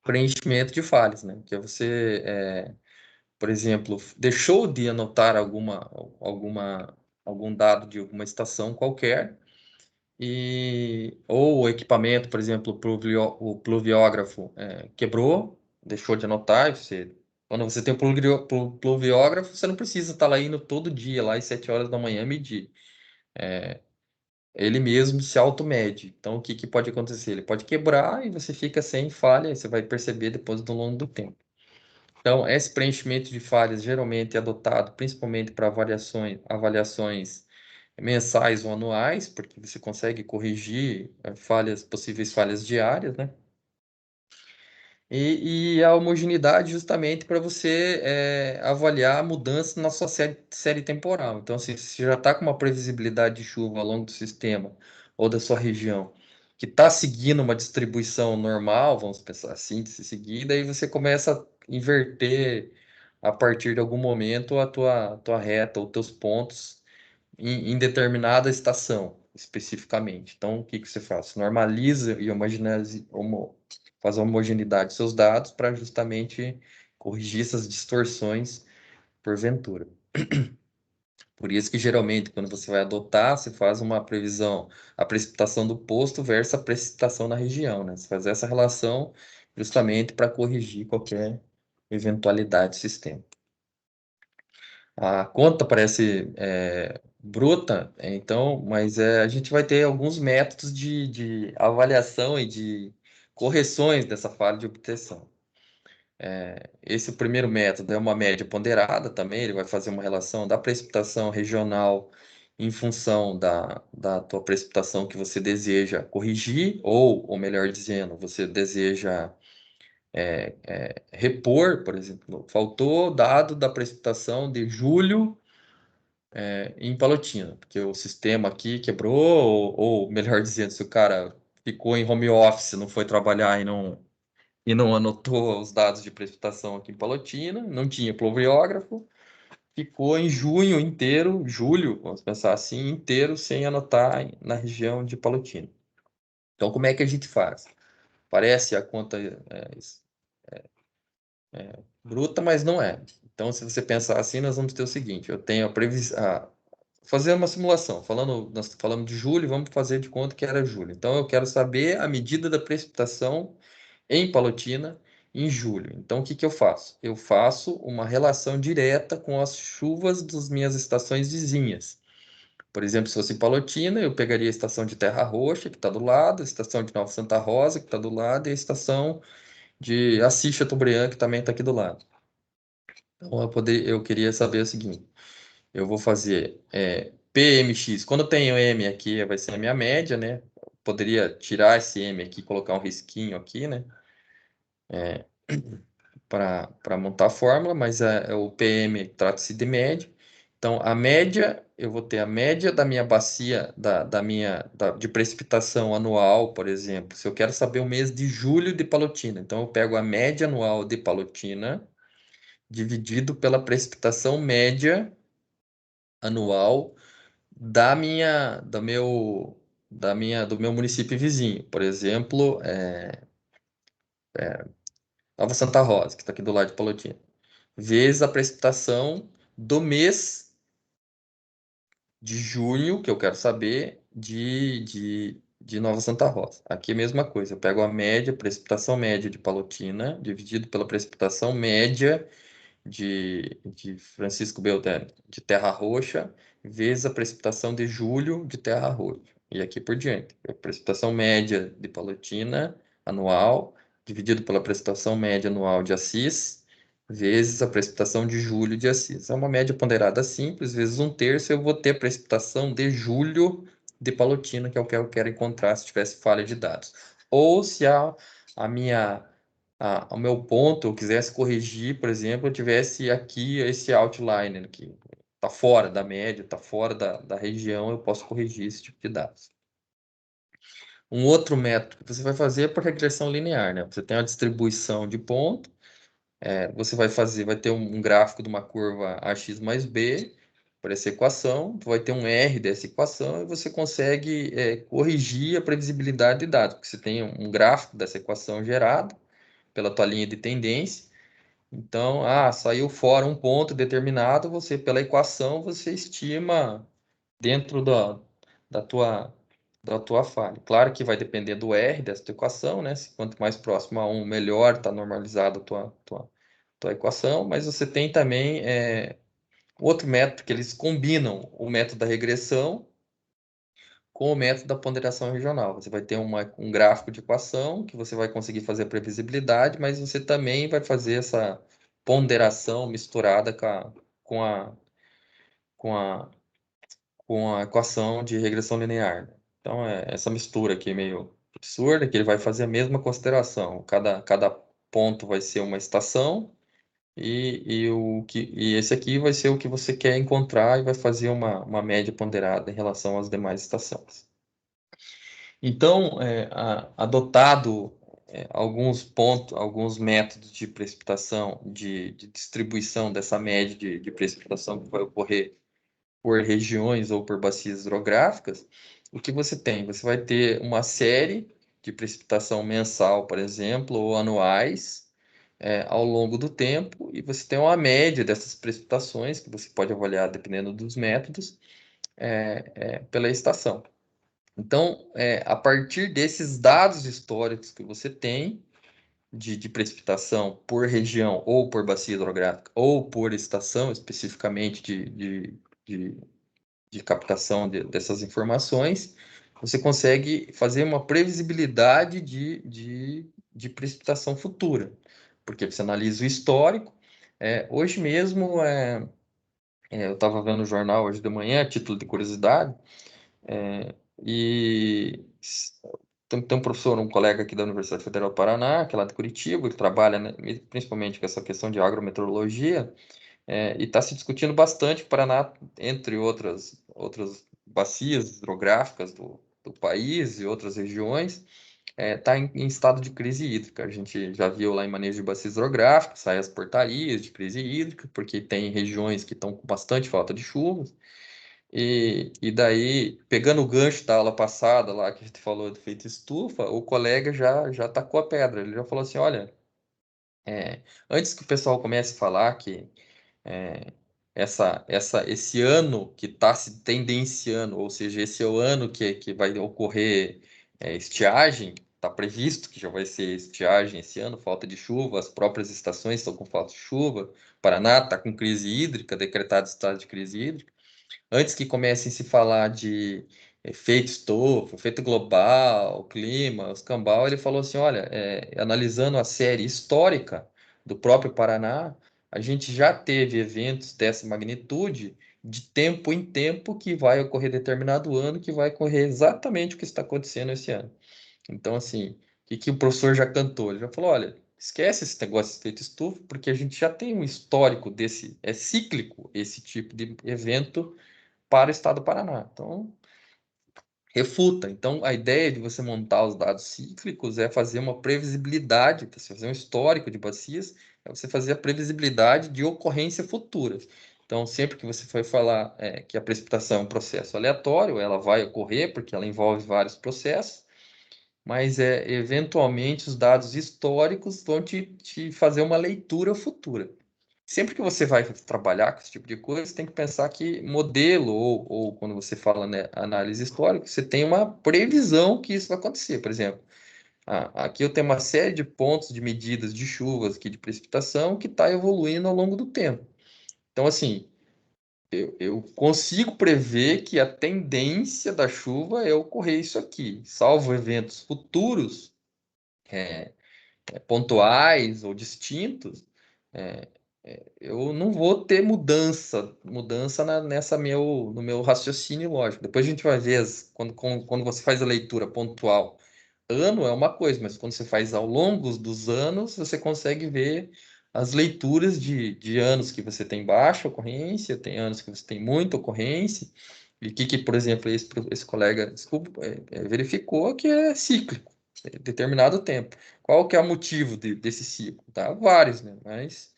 A: preenchimento de falhas, né? Que é você por exemplo, deixou de anotar algum dado de alguma estação qualquer, ou o equipamento, por exemplo, o pluviógrafo quebrou, deixou de anotar. Quando você tem o pluviógrafo, você não precisa estar lá indo todo dia, lá às 7 horas da manhã, medir. Ele mesmo se automede. Então, o que, que pode acontecer? Ele pode quebrar e você fica sem falha, e você vai perceber depois do longo do tempo. Então, esse preenchimento de falhas geralmente é adotado principalmente para avaliações mensais ou anuais, porque você consegue corrigir possíveis falhas diárias, né? E a homogeneidade justamente para você avaliar a mudança na sua série temporal. Então, se você já está com uma previsibilidade de chuva ao longo do sistema ou da sua região, que está seguindo uma distribuição normal, vamos pensar assim, de se seguir, daí você começa a inverter a partir de algum momento a tua reta, os teus pontos em determinada estação, especificamente. Então, o que que você faz? Você normaliza e faz a homogeneidade dos seus dados para justamente corrigir essas distorções porventura. Por isso que geralmente, quando você vai adotar, você faz uma previsão, a precipitação do posto versus a precipitação na região, né? Você faz essa relação justamente para corrigir qualquer eventualidade do sistema. A conta parece bruta, então, mas a gente vai ter alguns métodos de avaliação e de correções dessa falha de obtenção. Esse primeiro método é uma média ponderada também, ele vai fazer uma relação da precipitação regional em função da tua precipitação que você deseja corrigir, ou melhor dizendo, você deseja repor, por exemplo, faltou dado da precipitação de julho em Palotina, porque o sistema aqui quebrou, ou melhor dizendo, se o cara ficou em home office, não foi trabalhar e não anotou os dados de precipitação aqui em Palotina, não tinha pluviógrafo, ficou em junho inteiro, julho, vamos pensar assim, inteiro, sem anotar na região de Palotina. Então, como é que a gente faz? Parece a conta bruta, mas não é. Então, se você pensar assim, nós vamos ter o seguinte: eu tenho a previsão. Fazer uma simulação. Nós falamos de julho, vamos fazer de conta que era julho. Então, eu quero saber a medida da precipitação em Palotina em julho. Então, o que que eu faço? Eu faço uma relação direta com as chuvas das minhas estações vizinhas. Por exemplo, se fosse em Palotina, eu pegaria a estação de Terra Roxa, que está do lado, a estação de Nova Santa Rosa, que está do lado, e a estação de Assis Chateaubriand, que também está aqui do lado. Então, eu queria saber o seguinte: eu vou fazer PMX. Quando eu tenho M aqui, vai ser a minha média, né? Eu poderia tirar esse M aqui, colocar um risquinho aqui, né? Para montar a fórmula, mas o PM trata-se de média. Então, a média, eu vou ter a média da minha bacia, de precipitação anual, por exemplo. Se eu quero saber o mês de julho de Palotina, então eu pego a média anual de Palotina, dividido pela precipitação média anual do meu município vizinho. Por exemplo, Nova Santa Rosa, que está aqui do lado de Palotina, vezes a precipitação do mês de junho, que eu quero saber, de Nova Santa Rosa. Aqui é a mesma coisa, eu pego a média, precipitação média de Palotina, dividido pela precipitação média de Francisco Beltrame, de Terra Roxa, vezes a precipitação de julho de Terra Roxa. E aqui por diante. A precipitação média de Palotina anual, dividido pela precipitação média anual de Assis, vezes a precipitação de julho de Assis. É uma média ponderada simples, vezes um terço, eu vou ter a precipitação de julho de Palotina, que é o que eu quero encontrar se tivesse falha de dados. Ou se a minha o meu ponto, eu quisesse corrigir, por exemplo, eu tivesse aqui esse outliner que está fora da média, está fora da região, eu posso corrigir esse tipo de dados. Um outro método que você vai fazer é por regressão linear, né? Você tem uma distribuição de ponto, você vai ter um gráfico de uma curva ax mais b, por essa equação, vai ter um R dessa equação e você consegue corrigir a previsibilidade de dados, porque você tem um gráfico dessa equação gerado pela tua linha de tendência. Então, saiu fora um ponto determinado, você, pela equação, você estima dentro da tua, da tua falha. Claro que vai depender do R dessa tua equação, né? Quanto mais próximo a 1, melhor está normalizada a tua equação, mas você tem também outro método que eles combinam o método da regressão com o método da ponderação regional. Você vai ter um gráfico de equação que você vai conseguir fazer a previsibilidade, mas você também vai fazer essa ponderação misturada com a, com a, com a equação de regressão linear, né? Então, essa mistura aqui meio absurda, que ele vai fazer a mesma consideração. Cada ponto vai ser uma estação, e esse aqui vai ser o que você quer encontrar e vai fazer uma média ponderada em relação às demais estações. Então, adotado alguns pontos, alguns métodos de precipitação, de distribuição dessa média de precipitação que vai ocorrer por regiões ou por bacias hidrográficas, o que você tem? Você vai ter uma série de precipitação mensal, por exemplo, ou anuais, ao longo do tempo, e você tem uma média dessas precipitações, que você pode avaliar dependendo dos métodos, pela estação. Então, a partir desses dados históricos que você tem, de precipitação por região, ou por bacia hidrográfica, ou por estação, especificamente de, de captação dessas informações, você consegue fazer uma previsibilidade de precipitação futura, porque você analisa o histórico. Hoje mesmo, eu estava vendo o jornal hoje de manhã, a título de curiosidade, e tem um professor, um colega aqui da Universidade Federal do Paraná, que é lá de Curitiba, que trabalha, né, principalmente com essa questão de agrometeorologia, e está se discutindo bastante o Paraná, entre outras bacias hidrográficas do país e outras regiões, está em estado de crise hídrica. A gente já viu lá em manejo de bacias hidrográficas, saem as portarias de crise hídrica, porque tem regiões que estão com bastante falta de chuvas. E daí, pegando o gancho da aula passada lá, que a gente falou do efeito estufa, o colega já tacou a pedra. Ele já falou assim, olha, antes que o pessoal comece a falar que é, esse ano que está se tendenciando, ou seja, esse é o ano que vai ocorrer estiagem, está previsto que já vai ser estiagem esse ano, falta de chuva, as próprias estações estão com falta de chuva, Paraná está com crise hídrica, decretado estado de crise hídrica. Antes que comecem a se falar de efeito estufa, efeito global, clima, os cambal, ele falou assim, olha, analisando a série histórica do próprio Paraná, a gente já teve eventos dessa magnitude de tempo em tempo que vai ocorrer determinado ano, que vai ocorrer exatamente o que está acontecendo esse ano. Então, assim, o que o professor já cantou? Ele já falou, olha, esquece esse negócio de efeito estufa, porque a gente já tem um histórico desse, é cíclico esse tipo de evento para o estado do Paraná. Então, refuta. Então, a ideia de você montar os dados cíclicos é fazer uma previsibilidade, você fazer um histórico de bacias, é você fazer a previsibilidade de ocorrência futura. Então, sempre que você for falar que a precipitação é um processo aleatório, ela vai ocorrer, porque ela envolve vários processos, mas eventualmente os dados históricos vão te fazer uma leitura futura. Sempre que você vai trabalhar com esse tipo de coisa, você tem que pensar que modelo, ou quando você fala, né, análise histórica, você tem uma previsão que isso vai acontecer. Por exemplo, aqui eu tenho uma série de pontos de medidas de chuvas, aqui de precipitação, que está evoluindo ao longo do tempo. Então, assim, eu consigo prever que a tendência da chuva é ocorrer isso aqui, salvo eventos futuros, pontuais ou distintos, é, eu não vou ter mudança no meu raciocínio lógico. Depois a gente vai ver quando você faz a leitura pontual. Ano é uma coisa, mas quando você faz ao longo dos anos, você consegue ver as leituras de anos que você tem baixa ocorrência, tem anos que você tem muita ocorrência, e que, por exemplo, esse colega desculpa, verificou que é cíclico, determinado tempo. Qual que é o motivo desse ciclo? Tá? Vários, né? Mas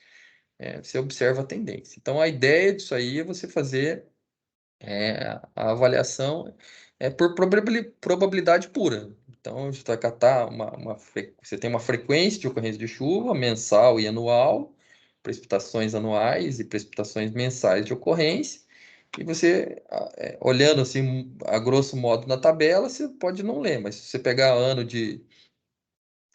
A: você observa a tendência. Então, a ideia disso aí é você fazer a avaliação por probabilidade pura. Então, a gente vai catar você tem uma frequência de ocorrência de chuva mensal e anual, precipitações anuais e precipitações mensais de ocorrência, e você, olhando assim, a grosso modo na tabela, você pode não ler, mas se você pegar ano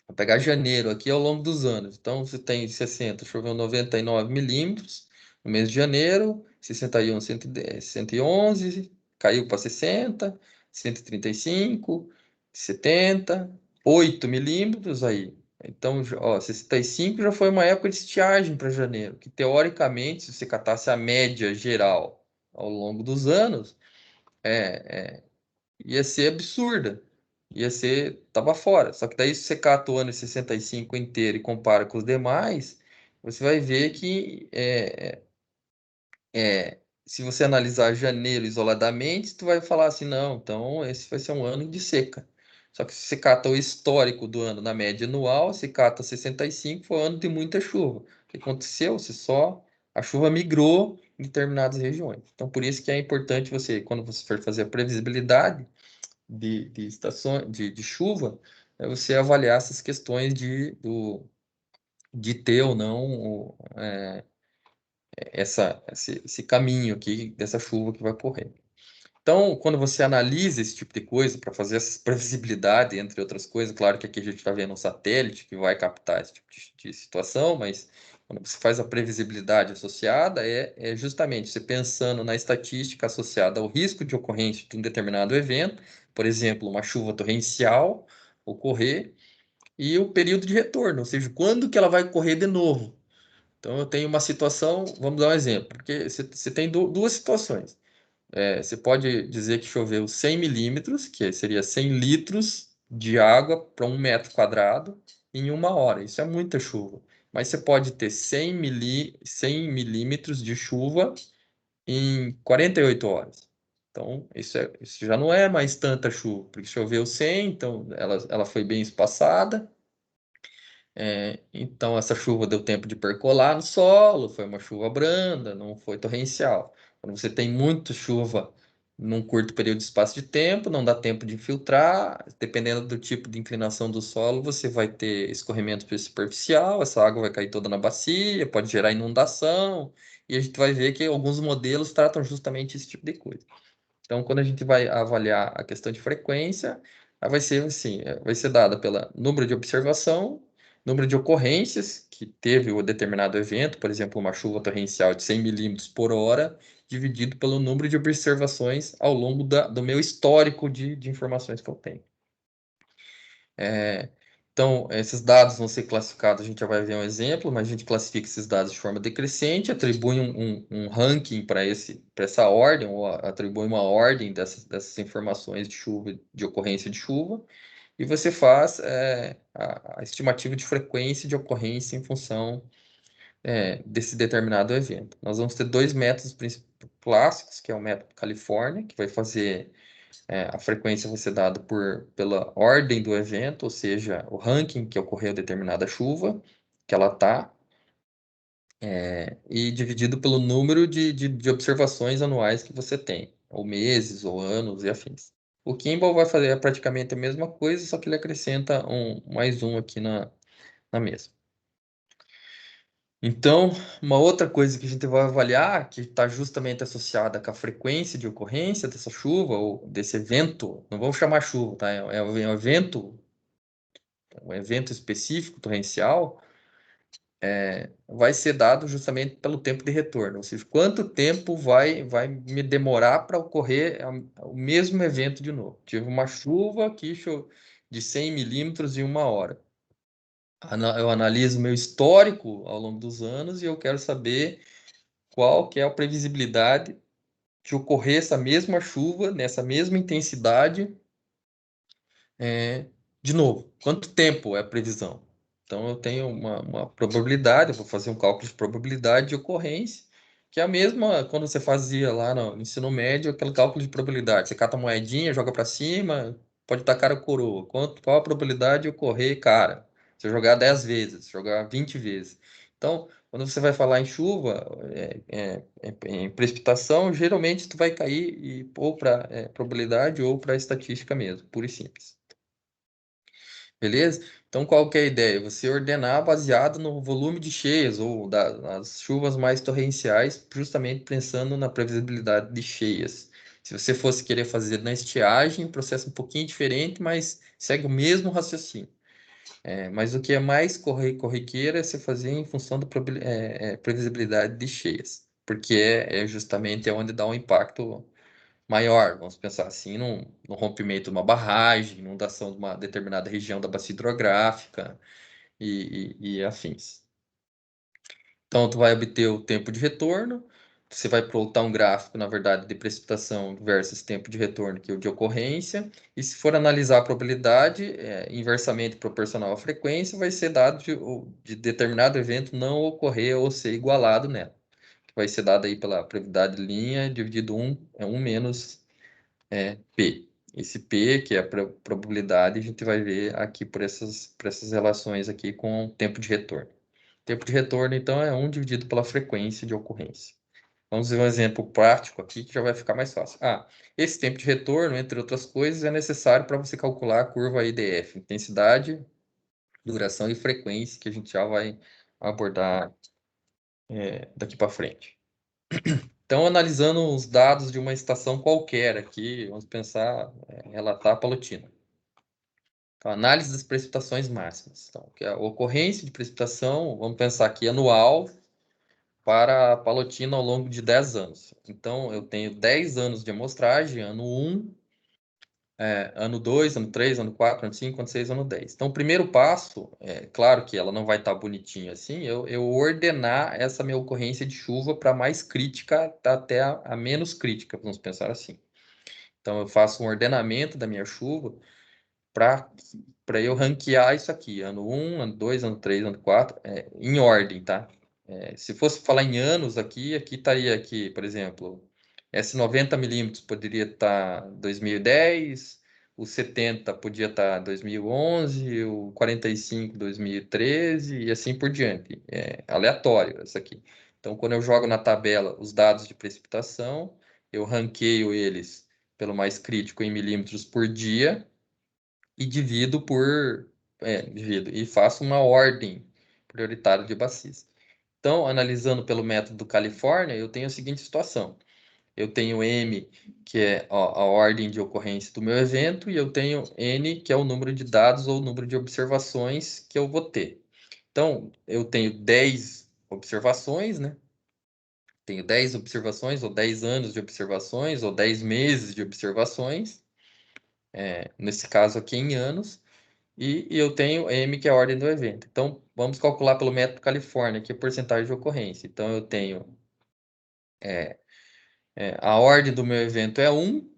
A: Vou pegar janeiro aqui ao longo dos anos. Então, você tem 60, choveu 99 milímetros no mês de janeiro, 61, 110, 111, caiu para 60, 135, 70, 8 milímetros aí. Então, ó, 65 já foi uma época de estiagem para janeiro, que teoricamente, se você catasse a média geral ao longo dos anos, ia ser absurda. Ia ser, tava fora. Só que daí, se você cata o ano de 65 inteiro e compara com os demais, você vai ver que se você analisar janeiro isoladamente, tu vai falar assim, não, então esse vai ser um ano de seca. Só que se você cata o histórico do ano na média anual, se cata 65, foi um ano de muita chuva. O que aconteceu? A chuva migrou em determinadas regiões. Então, por isso que é importante você, quando você for fazer a previsibilidade de estações de chuva, é você avaliar essas questões de ter ou não esse caminho aqui dessa chuva que vai ocorrer. Então, quando você analisa esse tipo de coisa para fazer essa previsibilidade, entre outras coisas, claro que aqui a gente está vendo um satélite que vai captar esse tipo de situação, mas quando você faz a previsibilidade associada, é justamente você pensando na estatística associada ao risco de ocorrência de um determinado evento, por exemplo, uma chuva torrencial ocorrer, e o período de retorno, ou seja, quando que ela vai ocorrer de novo. Então, eu tenho uma situação, vamos dar um exemplo, porque você tem duas situações. Você pode dizer que choveu 100 milímetros, que seria 100 litros de água para 1 metro quadrado em 1 hora. Isso é muita chuva. Mas você pode ter 100 milímetros de chuva em 48 horas. Então, isso já não é mais tanta chuva, porque choveu 100, então ela foi bem espaçada. Então, essa chuva deu tempo de percolar no solo, foi uma chuva branda, não foi torrencial. Quando você tem muita chuva num curto período de espaço de tempo, não dá tempo de infiltrar, dependendo do tipo de inclinação do solo, você vai ter escorrimento superficial, essa água vai cair toda na bacia, pode gerar inundação, e a gente vai ver que alguns modelos tratam justamente esse tipo de coisa. Então, quando a gente vai avaliar a questão de frequência, ela vai ser assim, vai ser dada pelo número de observação, número de ocorrências que teve o determinado evento, por exemplo, uma chuva torrencial de 100 milímetros por hora, dividido pelo número de observações ao longo do meu histórico de informações que eu tenho. Então, esses dados vão ser classificados, a gente já vai ver um exemplo, mas a gente classifica esses dados de forma decrescente, atribui um ranking para essa ordem, ou atribui uma ordem dessas informações de chuva, de ocorrência de chuva, e você faz a estimativa de frequência de ocorrência em função desse determinado evento. Nós vamos ter dois métodos clássicos, que é o método Califórnia, que vai fazer a frequência vai ser dada pela ordem do evento, ou seja, o ranking que ocorreu determinada chuva, que ela está, e dividido pelo número de observações anuais que você tem, ou meses, ou anos e afins. O Kimball vai fazer praticamente a mesma coisa, só que ele acrescenta mais um aqui na mesa. Então, uma outra coisa que a gente vai avaliar, que está justamente associada com a frequência de ocorrência dessa chuva ou desse evento, não vamos chamar chuva, tá? É um evento específico torrencial, vai ser dado justamente pelo tempo de retorno, ou seja, quanto tempo vai me demorar para ocorrer o mesmo evento de novo. Tive uma chuva aqui de 100 milímetros em 1 hora. Eu analiso meu histórico ao longo dos anos e eu quero saber qual que é a previsibilidade de ocorrer essa mesma chuva, nessa mesma intensidade, de novo. Quanto tempo é a previsão? Então, eu tenho uma probabilidade, eu vou fazer um cálculo de probabilidade de ocorrência, que é a mesma quando você fazia lá no ensino médio, aquele cálculo de probabilidade. Você cata a moedinha, joga para cima, pode dar cara ou coroa. Qual a probabilidade de ocorrer, cara? Você jogar 10 vezes, jogar 20 vezes. Então, quando você vai falar em chuva, em precipitação, geralmente tu vai cair ou para probabilidade ou para estatística mesmo, pura e simples. Beleza? Então, qual que é a ideia? Você ordenar baseado no volume de cheias ou das chuvas mais torrenciais, justamente pensando na previsibilidade de cheias. Se você fosse querer fazer na estiagem, o processo é um pouquinho diferente, mas segue o mesmo raciocínio. Mas o que é mais corriqueiro é você fazer em função da previsibilidade de cheias, porque é justamente onde dá um impacto maior, vamos pensar assim, no rompimento de uma barragem, inundação de uma determinada região da bacia hidrográfica e afins. Então, tu vai obter o tempo de retorno, você vai plotar um gráfico, na verdade, de precipitação versus tempo de retorno, que é o de ocorrência, e se for analisar a probabilidade, inversamente proporcional à frequência, vai ser dado de determinado evento não ocorrer ou ser igualado nela, que vai ser dado aí pela probabilidade linha dividido 1 menos P. esse P, que é a probabilidade, a gente vai ver aqui por essas relações aqui com o tempo de retorno. Tempo de retorno, então, é 1 dividido pela frequência de ocorrência. Vamos ver um exemplo prático aqui que já vai ficar mais fácil. Esse tempo de retorno, entre outras coisas, é necessário para você calcular a curva IDF, intensidade, duração e frequência, que a gente já vai abordar daqui para frente. Então, analisando os dados de uma estação qualquer aqui, vamos pensar, relatar a Palotina. Então, análise das precipitações máximas. Então, que é a ocorrência de precipitação, vamos pensar aqui, anual para a Palotina ao longo de 10 anos. Então, eu tenho 10 anos de amostragem, ano 1, ano 2, ano 3, ano 4, ano 5, ano 6, ano 10. Então, o primeiro passo, claro que ela não vai estar bonitinha assim, eu ordenar essa minha ocorrência de chuva para mais crítica até a menos crítica, vamos pensar assim. Então, eu faço um ordenamento da minha chuva para eu ranquear isso aqui, ano 1, ano 2, ano 3, ano 4, em ordem, tá? Se fosse falar em anos aqui estaria aqui, por exemplo, esse 90 milímetros poderia estar 2010, o 70 podia estar 2011, o 45 2013 e assim por diante. É aleatório isso aqui. Então, quando eu jogo na tabela os dados de precipitação, eu ranqueio eles pelo mais crítico em milímetros por dia e divido e faço uma ordem prioritária de bacias. Então, analisando pelo método Califórnia, eu tenho a seguinte situação. Eu tenho M, que é a ordem de ocorrência do meu evento, e eu tenho N, que é o número de dados ou o número de observações que eu vou ter. Então, eu tenho 10 observações, né? Tenho 10 observações, ou 10 anos de observações, ou 10 meses de observações, nesse caso aqui em anos. E eu tenho M, que é a ordem do evento. Então, vamos calcular pelo método Califórnia, que é a porcentagem de ocorrência. Então, eu tenho a ordem do meu evento é 1.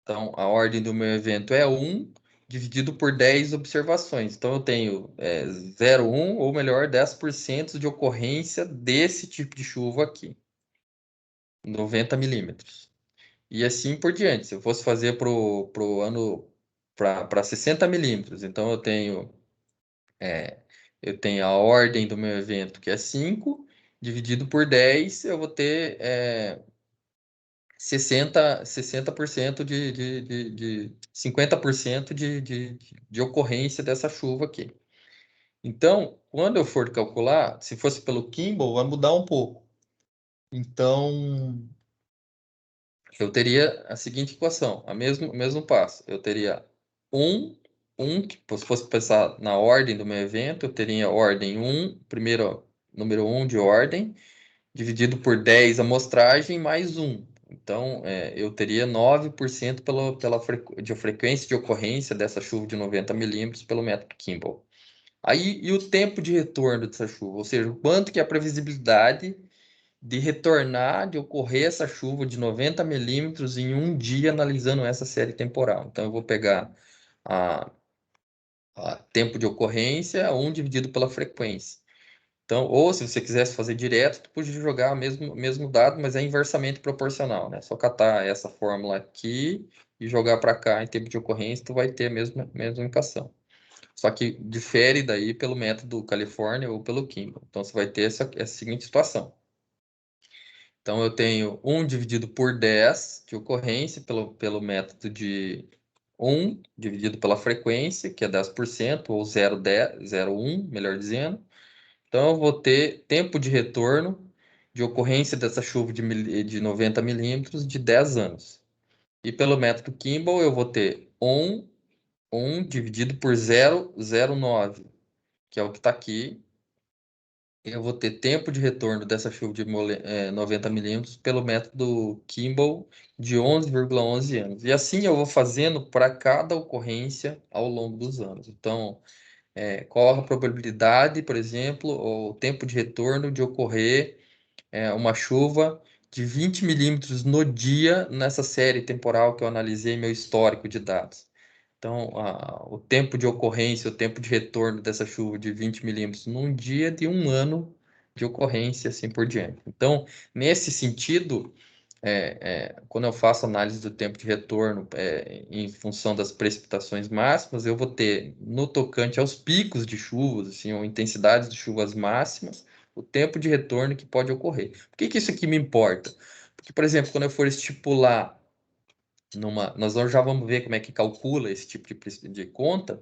A: Então, a ordem do meu evento é 1 dividido por 10 observações. Então, eu tenho 0,1, ou melhor, 10% de ocorrência desse tipo de chuva aqui. 90 milímetros. E assim por diante. Se eu fosse fazer para o ano para 60 milímetros, então eu tenho a ordem do meu evento, que é 5, dividido por 10, eu vou ter 60% 50% de ocorrência dessa chuva aqui. Então, quando eu for calcular, se fosse pelo Kimball, vai mudar um pouco. Então, eu teria a seguinte equação, o mesmo passo. Eu teria 1, se fosse pensar na ordem do meu evento, eu teria ordem 1, primeiro número 1 de ordem, dividido por 10 amostragem, mais 1. Então, eu teria 9% de frequência de ocorrência dessa chuva de 90 milímetros pelo método Kimball. Aí, e o tempo de retorno dessa chuva? Ou seja, o quanto que é a previsibilidade de retornar, de ocorrer essa chuva de 90 milímetros em um dia, analisando essa série temporal. Então, eu vou pegar a, a tempo de ocorrência, 1 dividido pela frequência. Então, ou se você quisesse fazer direto, tu podia jogar o mesmo dado, mas é inversamente proporcional, né? Só catar essa fórmula aqui e jogar para cá em tempo de ocorrência, tu vai ter a mesma equação. Só que difere daí pelo método Califórnia ou pelo Kimball. Então, você vai ter essa seguinte situação. Então, eu tenho 1 dividido por 10 de ocorrência pelo método de 1 dividido pela frequência, que é 10%, ou 0,1, melhor dizendo. Então, eu vou ter tempo de retorno de ocorrência dessa chuva de 90 milímetros de 10 anos. E pelo método Kimball, eu vou ter 1 dividido por 0,09, que é o que está aqui. Eu vou ter tempo de retorno dessa chuva de 90 milímetros pelo método Kimball de 11,11 anos. E assim eu vou fazendo para cada ocorrência ao longo dos anos. Então, qual a probabilidade, por exemplo, ou o tempo de retorno de ocorrer uma chuva de 20 milímetros no dia nessa série temporal que eu analisei meu histórico de dados. Então, o tempo de ocorrência, o tempo de retorno dessa chuva de 20 milímetros num dia de um ano de ocorrência, assim por diante. Então, nesse sentido, quando eu faço análise do tempo de retorno em função das precipitações máximas, eu vou ter, no tocante aos picos de chuvas, assim, ou intensidades de chuvas máximas, o tempo de retorno que pode ocorrer. Por que que isso aqui me importa? Porque, por exemplo, quando eu for estipular nós já vamos ver como é que calcula esse tipo de conta,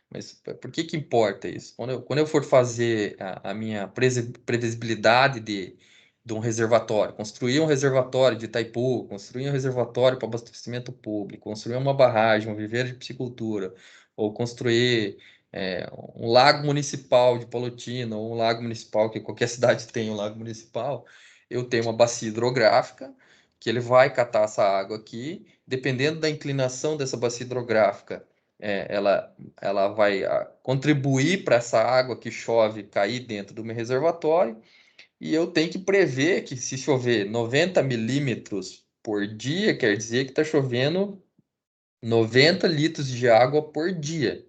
A: mas por que que importa isso? Quando eu for fazer a minha previsibilidade de um reservatório, construir um reservatório de Itaipu, construir um reservatório para abastecimento público, construir uma barragem, um viveiro de piscicultura, ou construir um lago municipal de Palotina, ou um lago municipal, que qualquer cidade tem um lago municipal, eu tenho uma bacia hidrográfica, que ele vai catar essa água aqui, dependendo da inclinação dessa bacia hidrográfica, ela vai contribuir para essa água que chove cair dentro do meu reservatório, e eu tenho que prever que se chover 90 milímetros por dia, quer dizer que está chovendo 90 litros de água por dia.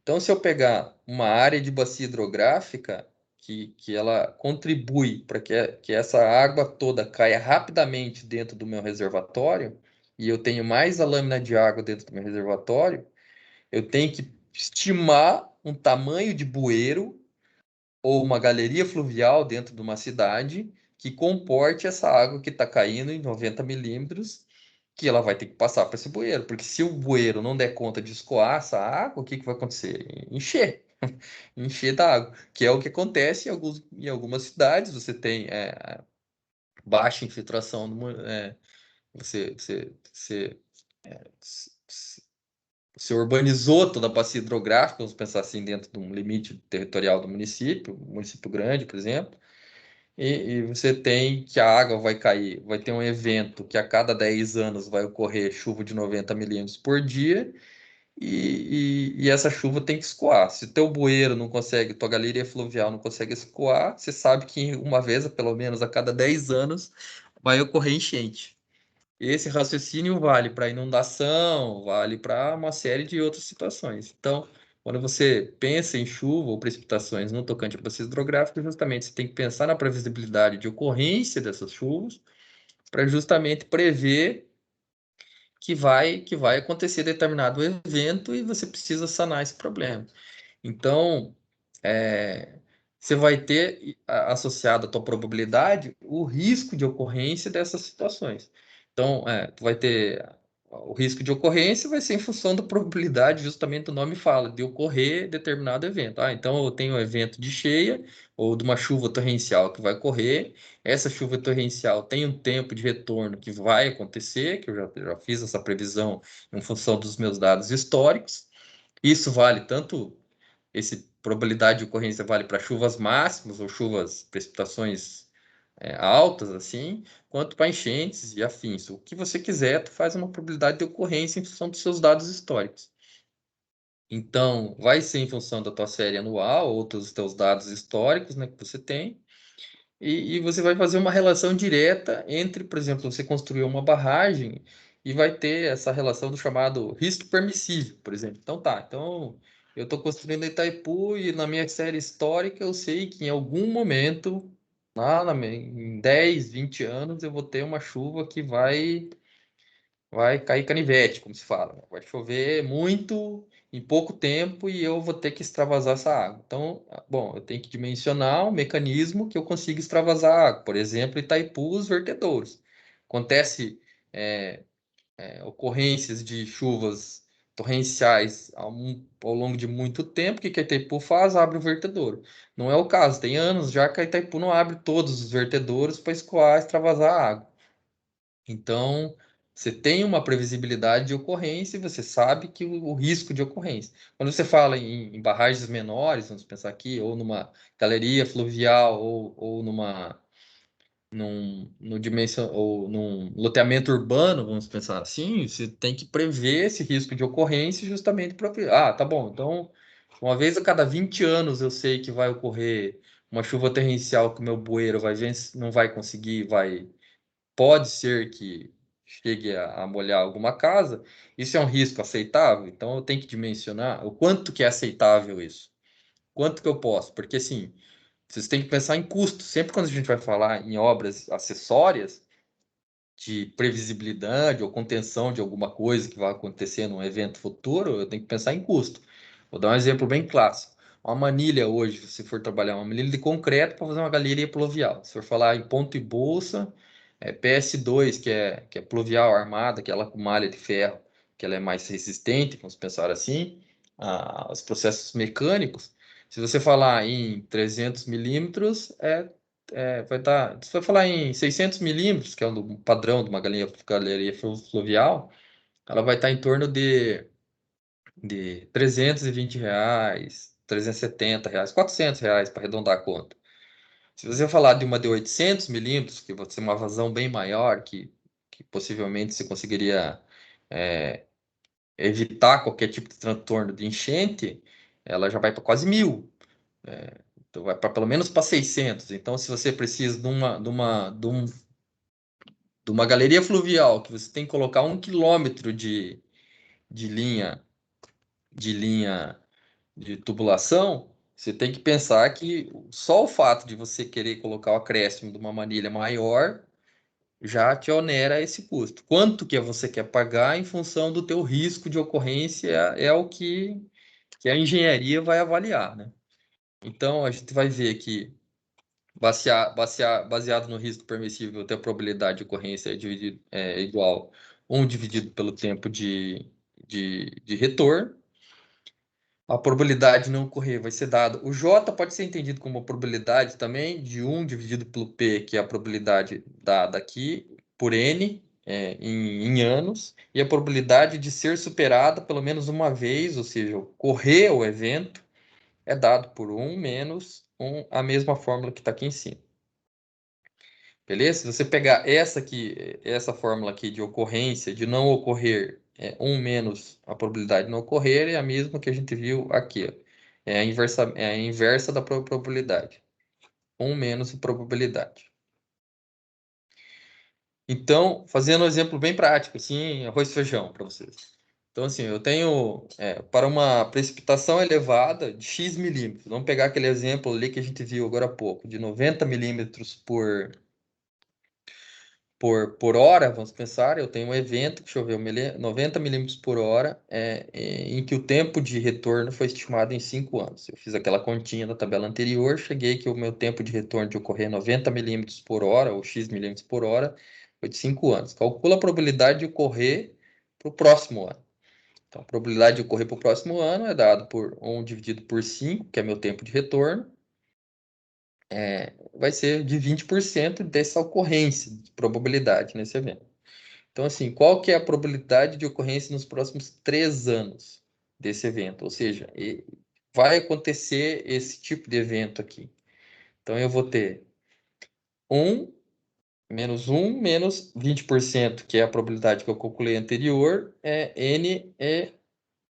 A: Então, se eu pegar uma área de bacia hidrográfica que ela contribui para que essa água toda caia rapidamente dentro do meu reservatório, e eu tenho mais a lâmina de água dentro do meu reservatório, eu tenho que estimar um tamanho de bueiro ou uma galeria fluvial dentro de uma cidade que comporte essa água que está caindo em 90 milímetros, que ela vai ter que passar para esse bueiro. Porque se o bueiro não der conta de escoar essa água, o que que vai acontecer? Encher. Encher d'água. Que é o que acontece em algumas cidades. Você tem baixa infiltração. Você, você, você, você urbanizou toda a bacia hidrográfica, vamos pensar assim, dentro de um limite territorial do município, um município grande, por exemplo, e você tem que a água vai cair, vai ter um evento que a cada 10 anos vai ocorrer chuva de 90 milímetros por dia, e essa chuva tem que escoar. Se teu bueiro não consegue, tua galeria fluvial não consegue escoar, você sabe que uma vez, pelo menos a cada 10 anos, vai ocorrer enchente. Esse raciocínio vale para inundação, vale para uma série de outras situações. Então, quando você pensa em chuva ou precipitações no tocante a bacias hidrográficas, justamente você tem que pensar na previsibilidade de ocorrência dessas chuvas, para justamente prever que vai acontecer determinado evento e você precisa sanar esse problema. Então, você vai ter associado à tua probabilidade o risco de ocorrência dessas situações. Então, tu vai ter o risco de ocorrência vai ser em função da probabilidade, justamente o nome fala, de ocorrer determinado evento. Então eu tenho um evento de cheia ou de uma chuva torrencial que vai ocorrer. Essa chuva torrencial tem um tempo de retorno que vai acontecer, que eu já fiz essa previsão em função dos meus dados históricos. Isso vale tanto esse probabilidade de ocorrência vale para chuvas máximas ou chuvas, precipitações altas, assim, quanto para enchentes e afins. O que você quiser, tu faz uma probabilidade de ocorrência em função dos seus dados históricos. Então, vai ser em função da tua série anual ou dos teus dados históricos, né, que você tem, e você vai fazer uma relação direta entre, por exemplo, você construiu uma barragem e vai ter essa relação do chamado risco permissível, por exemplo. Então tá, então eu estou construindo Itaipu e na minha série histórica eu sei que em algum momento, em 10, 20 anos, eu vou ter uma chuva que vai cair canivete, como se fala, né? Vai chover muito em pouco tempo e eu vou ter que extravasar essa água. Então, bom, eu tenho que dimensionar um mecanismo que eu consiga extravasar a água. Por exemplo, Itaipu, os vertedouros. Acontece ocorrências de chuvas torrenciais ao longo de muito tempo. O que que a Itaipu faz? Abre o vertedouro. Não é o caso. Tem anos já que a Itaipu não abre todos os vertedouros para escoar, extravasar a água. Então, você tem uma previsibilidade de ocorrência e você sabe que o risco de ocorrência. Quando você fala em barragens menores, vamos pensar aqui, ou numa galeria fluvial, ou ou num loteamento urbano, vamos pensar assim, você tem que prever esse risco de ocorrência justamente para. Ah, tá bom. Então, uma vez a cada 20 anos eu sei que vai ocorrer uma chuva torrencial que o meu bueiro não vai conseguir, pode ser que chegue a molhar alguma casa. Isso é um risco aceitável? Então eu tenho que dimensionar o quanto que é aceitável isso. Quanto que eu posso? Porque assim, vocês têm que pensar em custo. Sempre quando a gente vai falar em obras acessórias, de previsibilidade ou contenção de alguma coisa que vai acontecer num evento futuro, eu tenho que pensar em custo. Vou dar um exemplo bem clássico. Uma manilha hoje, se for trabalhar uma manilha de concreto para fazer uma galeria pluvial. Se for falar em ponto e bolsa, PS2, que é pluvial armada, aquela com malha de ferro, que ela é mais resistente, vamos pensar assim, os processos mecânicos. Se você falar em 300 milímetros, vai estar. Se for falar em 600 milímetros, que é o padrão de uma galeria fluvial, ela vai estar em torno de R$ 320, R$ 370, R$ 400 para arredondar a conta. Se você falar de uma de 800 milímetros, que vai ser uma vazão bem maior, que possivelmente você conseguiria é, evitar qualquer tipo de transtorno de enchente, ela já vai para quase 1.000. Então vai para pelo menos para 600. Então, se você precisa de uma galeria fluvial, que você tem que colocar 1 quilômetro de linha, de linha de tubulação, você tem que pensar que só o fato de você querer colocar o acréscimo de uma manilha maior já te onera esse custo. Quanto que você quer pagar em função do teu risco de ocorrência é o que a engenharia vai avaliar, né? Então, a gente vai ver que baseado no risco permissível, ter a probabilidade de ocorrência é igual 1 dividido pelo tempo de retorno. A probabilidade de não ocorrer vai ser dado. O J pode ser entendido como a probabilidade também de 1 dividido pelo P, que é a probabilidade dada aqui, por N, em anos, e a probabilidade de ser superada pelo menos uma vez, ou seja, ocorrer o evento, é dado por 1 menos a mesma fórmula que está aqui em cima. Beleza? Se você pegar essa aqui, essa fórmula aqui de ocorrência, de não ocorrer, 1 menos a probabilidade de não ocorrer, é a mesma que a gente viu aqui, ó. É a inversa da probabilidade. 1 menos a probabilidade. Então, fazendo um exemplo bem prático, assim, arroz e feijão para vocês. Então, assim, eu tenho, para uma precipitação elevada de X milímetros, vamos pegar aquele exemplo ali que a gente viu agora há pouco, de 90 milímetros por hora, vamos pensar, eu tenho um evento que choveu 90 milímetros por hora, em que o tempo de retorno foi estimado em 5 anos. Eu fiz aquela continha da tabela anterior, cheguei que o meu tempo de retorno de ocorrer 90 milímetros por hora, ou X milímetros por hora, foi de 5 anos. Calcula a probabilidade de ocorrer para o próximo ano. Então, a probabilidade de ocorrer para o próximo ano é dado por 1 dividido por 5, que é meu tempo de retorno, vai ser de 20% dessa ocorrência de probabilidade nesse evento. Então, assim, qual que é a probabilidade de ocorrência nos próximos 3 anos desse evento? Ou seja, vai acontecer esse tipo de evento aqui. Então, eu vou ter 1 menos 20%, que é a probabilidade que eu calculei anterior, N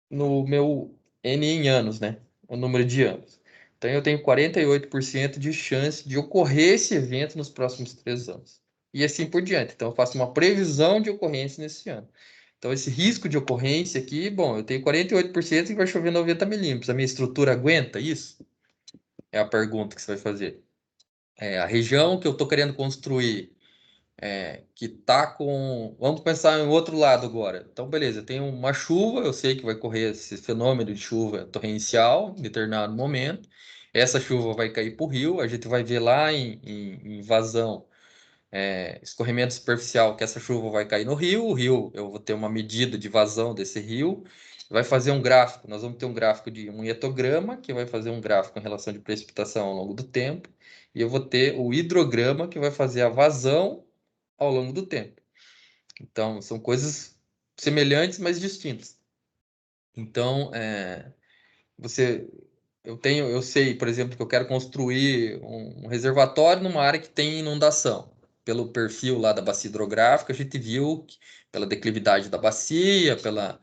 A: no meu N em anos, né? O número de anos. Então, eu tenho 48% de chance de ocorrer esse evento nos próximos 3 anos. E assim por diante. Então, eu faço uma previsão de ocorrência nesse ano. Então, esse risco de ocorrência aqui, bom, eu tenho 48% que vai chover 90 milímetros. A minha estrutura aguenta isso? É a pergunta que você vai fazer. A região que eu estou querendo construir, que tá com. Vamos pensar em outro lado agora. Então, beleza, tem uma chuva, eu sei que vai correr esse fenômeno de chuva torrencial em determinado momento. Essa chuva vai cair para o rio, a gente vai ver lá em vazão, escorrimento superficial, que essa chuva vai cair no rio. O rio, eu vou ter uma medida de vazão desse rio, vai fazer um gráfico. Nós vamos ter um gráfico de um hietograma, que vai fazer um gráfico em relação de precipitação ao longo do tempo, e eu vou ter o hidrograma, que vai fazer a vazão ao longo do tempo. Então, são coisas semelhantes, mas distintas. Então, você, eu sei, por exemplo, que eu quero construir um reservatório numa área que tem inundação. Pelo perfil lá da bacia hidrográfica, a gente viu que, pela declividade da bacia, pela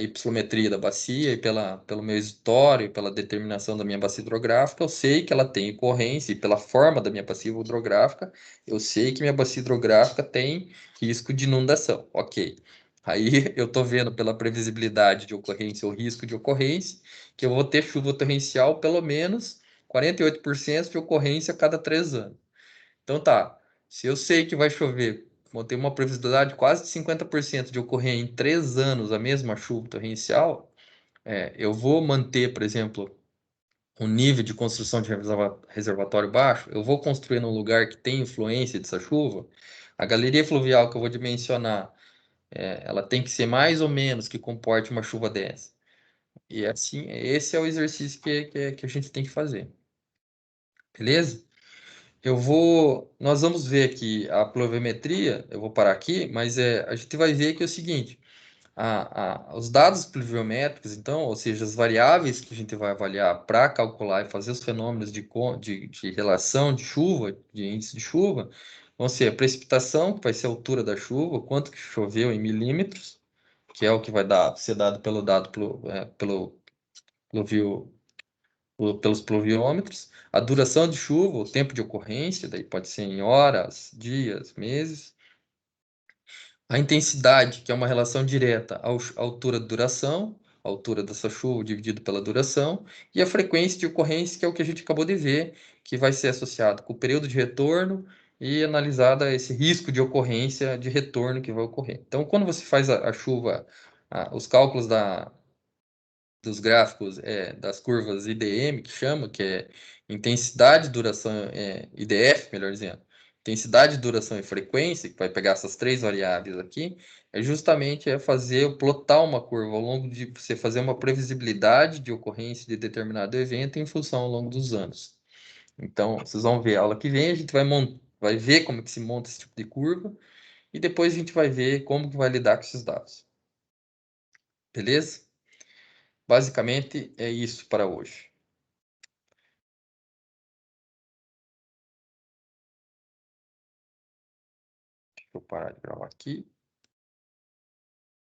A: hipossometria da bacia e pelo meu exutório, pela determinação da minha bacia hidrográfica, eu sei que ela tem ocorrência, e pela forma da minha bacia hidrográfica, eu sei que minha bacia hidrográfica tem risco de inundação. Ok. Aí eu estou vendo pela previsibilidade de ocorrência, o risco de ocorrência, que eu vou ter chuva torrencial pelo menos 48% de ocorrência a cada 3 anos. Então tá, se eu sei que vai chover tem uma previsibilidade de quase de 50% de ocorrer em 3 anos a mesma chuva torrencial, eu vou manter, por exemplo, um nível de construção de reservatório baixo, eu vou construir num lugar que tem influência dessa chuva, a galeria fluvial que eu vou dimensionar, ela tem que ser mais ou menos que comporte uma chuva dessa. E assim, esse é o exercício que a gente tem que fazer. Beleza? Nós vamos ver aqui a pluviometria, eu vou parar aqui, mas a gente vai ver que é o seguinte, os dados pluviométricos, então, ou seja, as variáveis que a gente vai avaliar para calcular e fazer os fenômenos de relação de chuva, de índice de chuva, vão ser a precipitação, que vai ser a altura da chuva, quanto que choveu em milímetros, que é o que vai ser dado pelo pluvio, pelos pluviômetros, a duração de chuva, o tempo de ocorrência, daí pode ser em horas, dias, meses, a intensidade, que é uma relação direta à altura de duração, a altura dessa chuva dividido pela duração, e a frequência de ocorrência, que é o que a gente acabou de ver, que vai ser associado com o período de retorno e analisada esse risco de ocorrência de retorno que vai ocorrer. Então, quando você faz a chuva, os cálculos dos gráficos das curvas IDM, que chama, que é intensidade, duração, IDF, melhor dizendo, intensidade, duração e frequência, que vai pegar essas 3 variáveis aqui, justamente plotar uma curva ao longo de você fazer uma previsibilidade de ocorrência de determinado evento em função ao longo dos anos. Então, vocês vão ver a aula que vem, a gente vai ver como que se monta esse tipo de curva, e depois a gente vai ver como que vai lidar com esses dados. Beleza? Basicamente é isso para hoje. Deixa eu parar de gravar aqui.